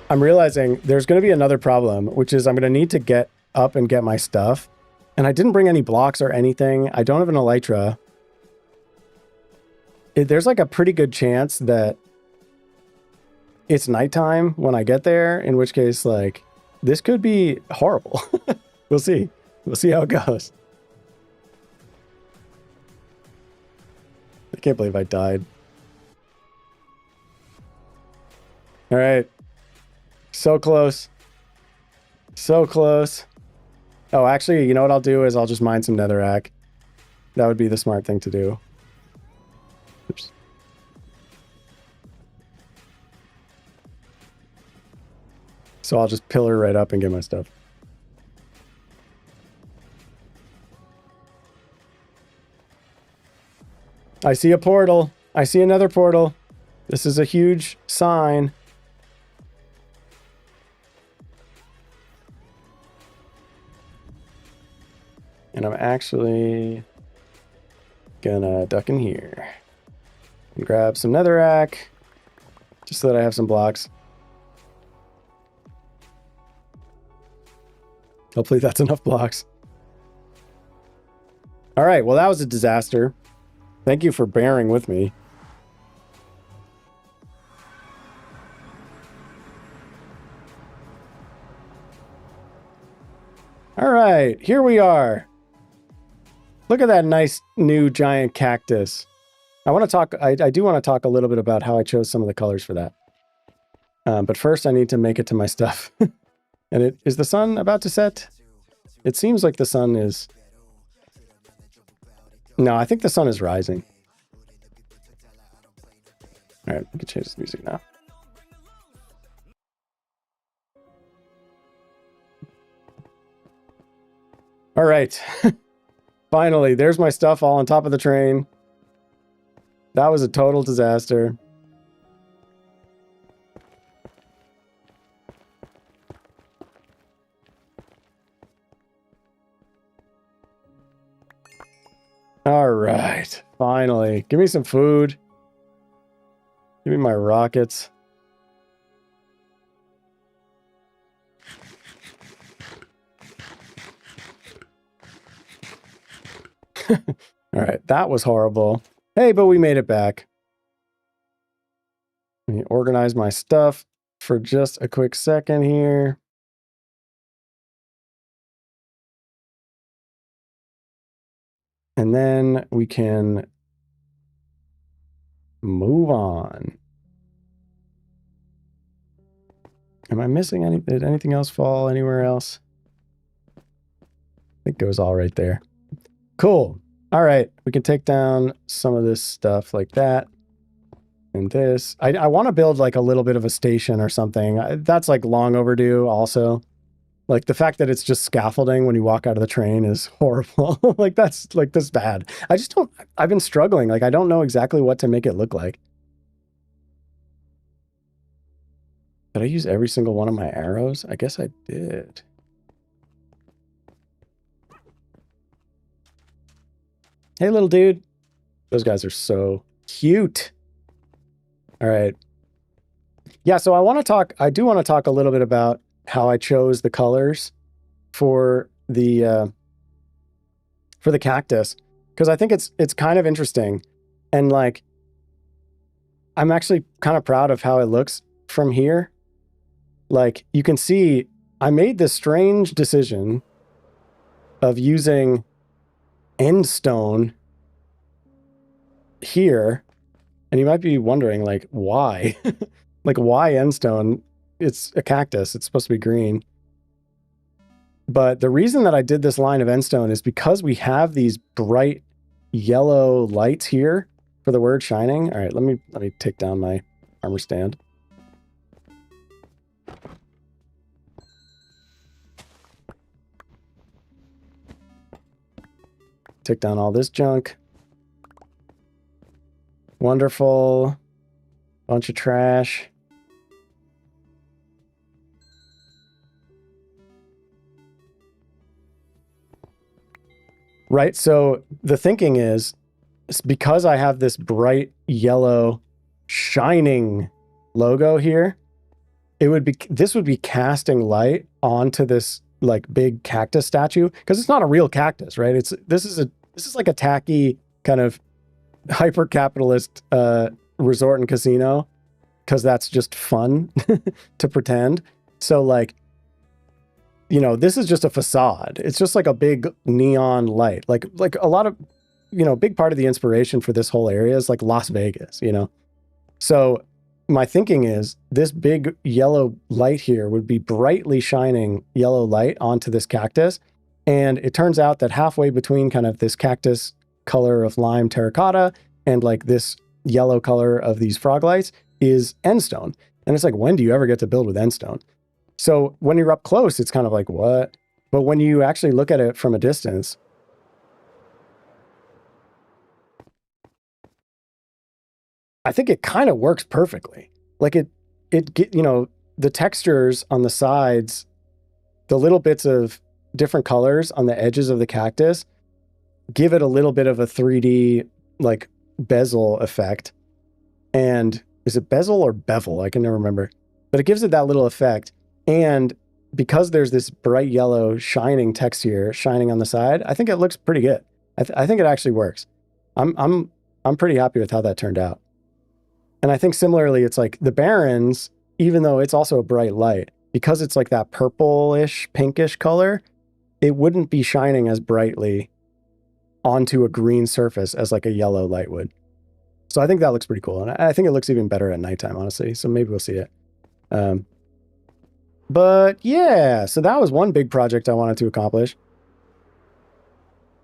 I'm realizing there's going to be another problem, which is I'm going to need to get up and get my stuff. And I didn't bring any blocks or anything. I don't have an elytra. There's like a pretty good chance that it's nighttime when I get there, in which case, like, this could be horrible. We'll see. We'll see how it goes. I can't believe I died. All right. So close. So close. Oh, actually, you know what I'll do is I'll just mine some netherrack. That would be the smart thing to do. Oops. So I'll just pillar right up and get my stuff. I see a portal. I see another portal. This is a huge sign. And I'm actually gonna duck in here and grab some netherrack just so that I have some blocks. Hopefully that's enough blocks. All right, well, that was a disaster. Thank you for bearing with me. All right, here we are. Look at that nice new giant cactus. I want to talk, I do want to talk a little bit about how I chose some of the colors for that. But first I need to make it to my stuff. And is the sun about to set? It seems like the sun is... No, I think the sun is rising. All right, we can change this music now. All right. Finally, there's my stuff all on top of the train. That was a total disaster. All right, finally. Give me some food. Give me my rockets. All right, that was horrible. Hey, but we made it back. Let me organize my stuff for just a quick second here. And then we can move on. Am I missing did anything else fall anywhere else? I think it was all right there. Cool. All right, we can take down some of this stuff like that. And this. I want to build like a little bit of a station or something. That's like long overdue also. Like the fact that it's just scaffolding when you walk out of the train is horrible. Like that's bad. I've been struggling. Like I don't know exactly what to make it look like. Did I use every single one of my arrows? I guess I did. Hey, little dude. Those guys are so cute. All right. Yeah, so I do want to talk a little bit about how I chose the colors for the cactus, because I think it's kind of interesting. And like, I'm actually kind of proud of how it looks from here. Like you can see, I made this strange decision of using end stone here. And you might be wondering, like, why? Like, why end stone? It's a cactus. It's supposed to be green. But the reason that I did this line of end stone is because we have these bright yellow lights here for the word shining. All right, let me take down my armor stand. Take down all this junk. Wonderful. Bunch of trash. Right, so the thinking is, because I have this bright yellow shining logo here, this would be casting light onto this like big cactus statue, because it's not a real cactus, right? This is like a tacky kind of hyper capitalist resort and casino, because that's just fun to pretend. So like, you know, this is just a facade. It's just like a big neon light. Like a lot of, you know, big part of the inspiration for this whole area is like Las Vegas, you know? So my thinking is this big yellow light here would be brightly shining yellow light onto this cactus. And it turns out that halfway between kind of this cactus color of lime terracotta and like this yellow color of these frog lights is end stone. And it's like, when do you ever get to build with end stone? So when you're up close, it's kind of like, what? But when you actually look at it from a distance, I think it kind of works perfectly. Like you know, the textures on the sides, the little bits of different colors on the edges of the cactus give it a little bit of a 3D like bezel effect. And is it bezel or bevel? I can never remember, but it gives it that little effect. And because there's this bright yellow shining text here, shining on the side, I think it looks pretty good. I think it actually works. I'm pretty happy with how that turned out. And I think similarly, it's like the Barrens, even though it's also a bright light, because it's like that purplish, pinkish color, it wouldn't be shining as brightly onto a green surface as like a yellow light would. So I think that looks pretty cool. And I think it looks even better at nighttime, honestly. So maybe we'll see it. But yeah, so that was one big project I wanted to accomplish.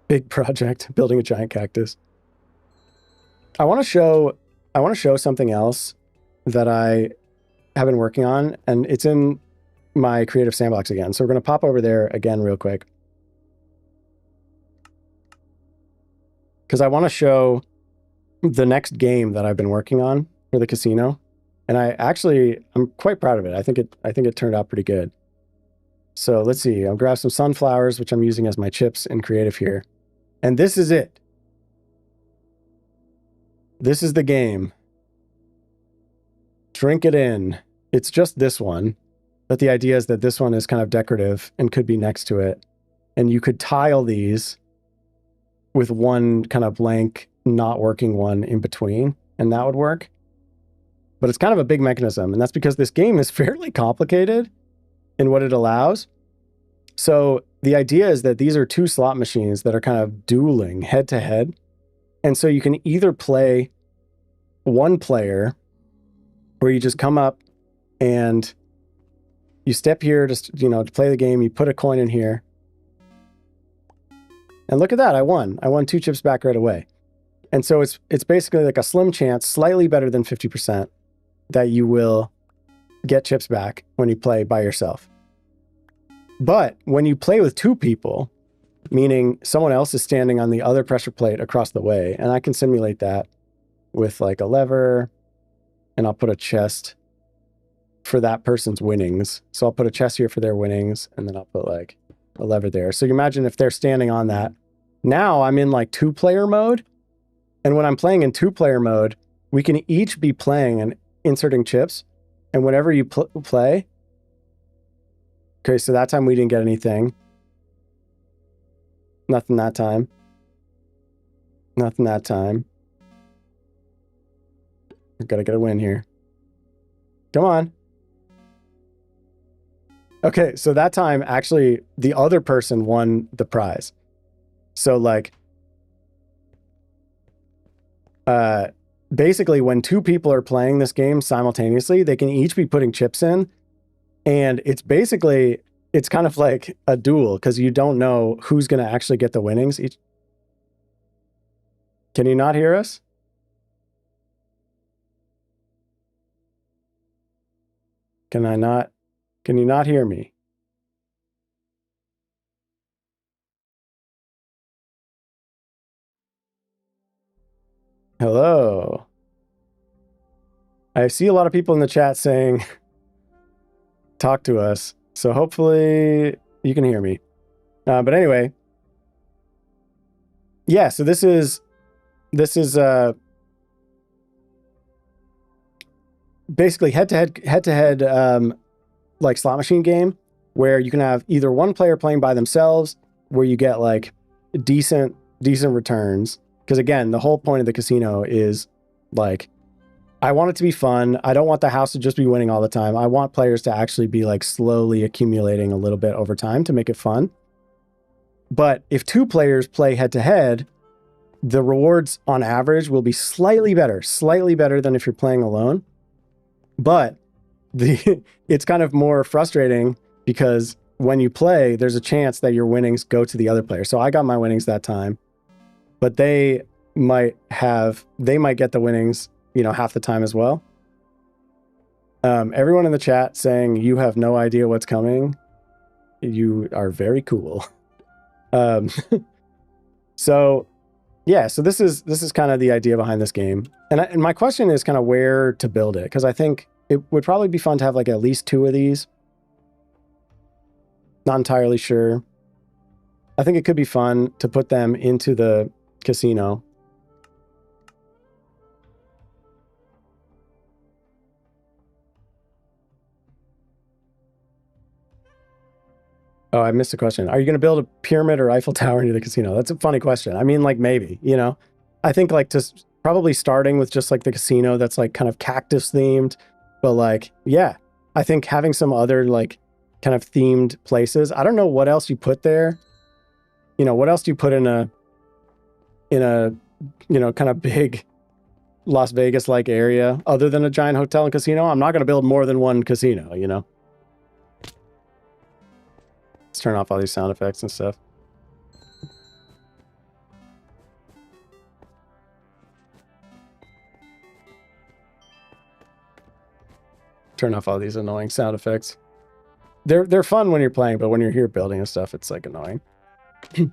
Big project, building a giant cactus. I want to show something else that I have been working on, and it's in my creative sandbox again. So we're going to pop over there again real quick, because I want to show the next game that I've been working on for the casino. And I'm quite proud of it. I think it turned out pretty good. So let's see. I'll grab some sunflowers, which I'm using as my chips in creative here. And this is it. This is the game. Drink it in. It's just this one, but the idea is that this one is kind of decorative and could be next to it. And you could tile these with one kind of blank, not working one in between, and that would work. But it's kind of a big mechanism, and that's because this game is fairly complicated in what it allows. So the idea is that these are two slot machines that are kind of dueling head to head. And so you can either play one player where you just come up and you step here to play the game. You put a coin in here. And look at that. I won 2 chips back right away. And so it's basically like a slim chance, slightly better than 50%, that you will get chips back when you play by yourself. But when you play with 2 people, meaning someone else is standing on the other pressure plate across the way, and I can simulate that with like a lever, and I'll put a chest for that person's winnings. So I'll put a chest here for their winnings, and then I'll put like a lever there. So you imagine if they're standing on that. Now I'm in like 2-player mode, and when I'm playing in 2-player mode, we can each be playing and inserting chips, and whenever you play, okay, so that time we didn't get anything. Nothing that time. Nothing that time. We've got to get a win here. Come on. Okay, so that time, actually, the other person won the prize. So, like, basically, when 2 people are playing this game simultaneously, they can each be putting chips in. And it's basically, it's kind of like a duel because you don't know who's going to actually get the winnings. Can you not hear us? Can you not hear me? Hello. I see a lot of people in the chat saying, talk to us. So hopefully you can hear me. But anyway, yeah, so this is basically head-to-head like slot machine game where you can have either one player playing by themselves where you get like decent returns. Because again, the whole point of the casino is like, I want it to be fun. I don't want the house to just be winning all the time. I want players to actually be like slowly accumulating a little bit over time to make it fun. But if 2 players play head to head, the rewards on average will be slightly better than if you're playing alone. But it's kind of more frustrating because when you play, there's a chance that your winnings go to the other player. So I got my winnings that time, but they might get the winnings, half the time as well. Everyone in the chat saying you have no idea what's coming. You are very cool. So yeah, so this is kind of the idea behind this game. And my question is kind of where to build it, because I think it would probably be fun to have like at least 2 of these. Not entirely sure. I think it could be fun to put them into the casino. Oh, I missed a question. Are you going to build a pyramid or Eiffel Tower into the casino? That's a funny question. I mean, like maybe, I think like just probably starting with just like the casino that's like kind of cactus themed, but like, yeah, I think having some other like kind of themed places. I don't know what else you put there. What else do you put in a kind of big Las Vegas like area other than a giant hotel and casino? I'm not going to build more than one casino, Let's turn off all these sound effects and stuff. Turn off all these annoying sound effects. They're fun when you're playing, but when you're here building and stuff, it's like annoying. Of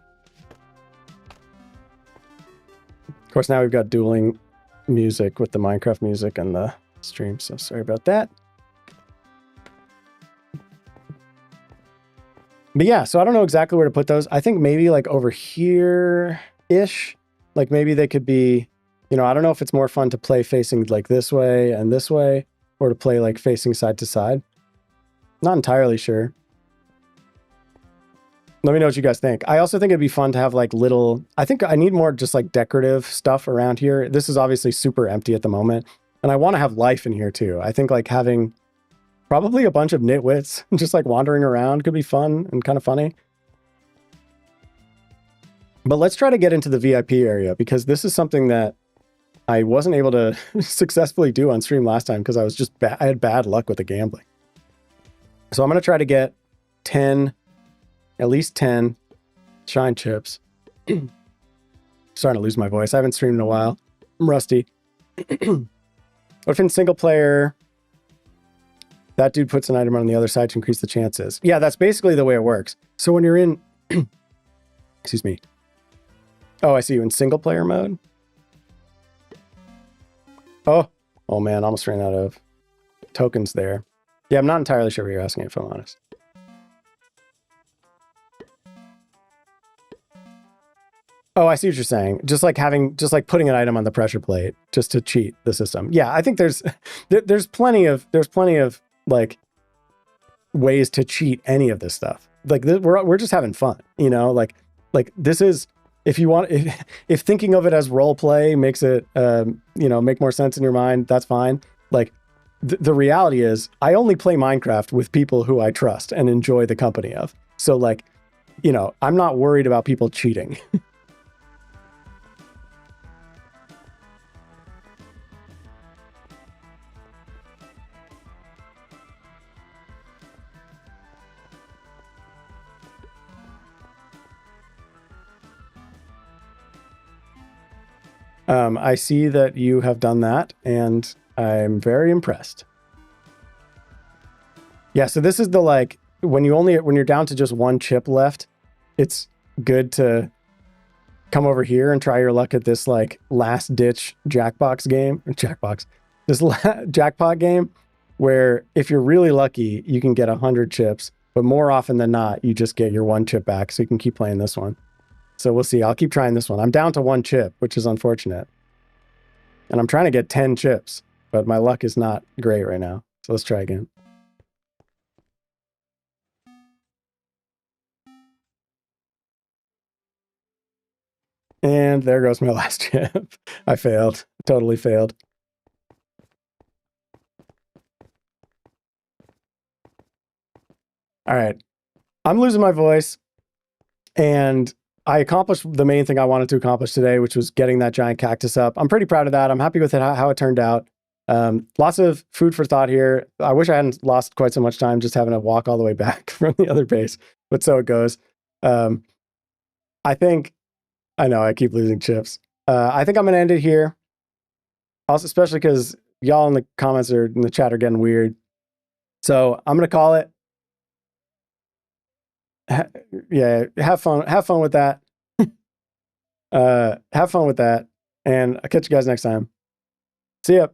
course, now we've got dueling music with the Minecraft music and the stream, so sorry about that. But yeah, so I don't know exactly where to put those. I think maybe like over here-ish. Like maybe they could be, I don't know if it's more fun to play facing like this way and this way, or to play like facing side to side. Not entirely sure. Let me know what you guys think. I also think it'd be fun to have like little, I think I need more just like decorative stuff around here. This is obviously super empty at the moment, and I want to have life in here too. I think like having probably a bunch of nitwits just like wandering around could be fun and kind of funny. But let's try to get into the VIP area, because this is something that I wasn't able to successfully do on stream last time because I was just I had bad luck with the gambling. So I'm going to try to get 10, at least 10 shine chips. Starting to lose my voice. I haven't streamed in a while. I'm rusty. What if in single player, that dude puts an item on the other side to increase the chances? Yeah, that's basically the way it works. So when you're in, excuse me. Oh, I see you in single player mode. Oh man, almost ran out of tokens there. Yeah, I'm not entirely sure what you're asking, if I'm honest. Oh, I see what you're saying. Just like putting an item on the pressure plate just to cheat the system. Yeah, I think there's plenty of like ways to cheat any of this stuff. Like we're just having fun, you know. Like this is, if you want, if thinking of it as role play makes it you know, make more sense in your mind, that's fine. Like the reality is, I only play Minecraft with people who I trust and enjoy the company of. So like, you know, I'm not worried about people cheating. I see that you have done that, and I'm very impressed. Yeah, so this is the, like, when you're down to just one chip left, it's good to come over here and try your luck at this like last ditch jackpot game, where if you're really lucky, you can get 100 chips, but more often than not, you just get your one chip back, so you can keep playing this one. So we'll see. I'll keep trying this one. I'm down to one chip, which is unfortunate. And I'm trying to get 10 chips, but my luck is not great right now. So let's try again. And there goes my last chip. I failed. Totally failed. All right. I'm losing my voice, and I accomplished the main thing I wanted to accomplish today, which was getting that giant cactus up. I'm pretty proud of that. I'm happy with it, how it turned out. Lots of food for thought here. I wish I hadn't lost quite so much time just having to walk all the way back from the other base, but so it goes. I think, I know I keep losing chips. I think I'm going to end it here. Also, especially because y'all in the comments or in the chat are getting weird. So I'm going to call it. Yeah, have fun with that. Have fun with that, and I'll catch you guys next time. See ya.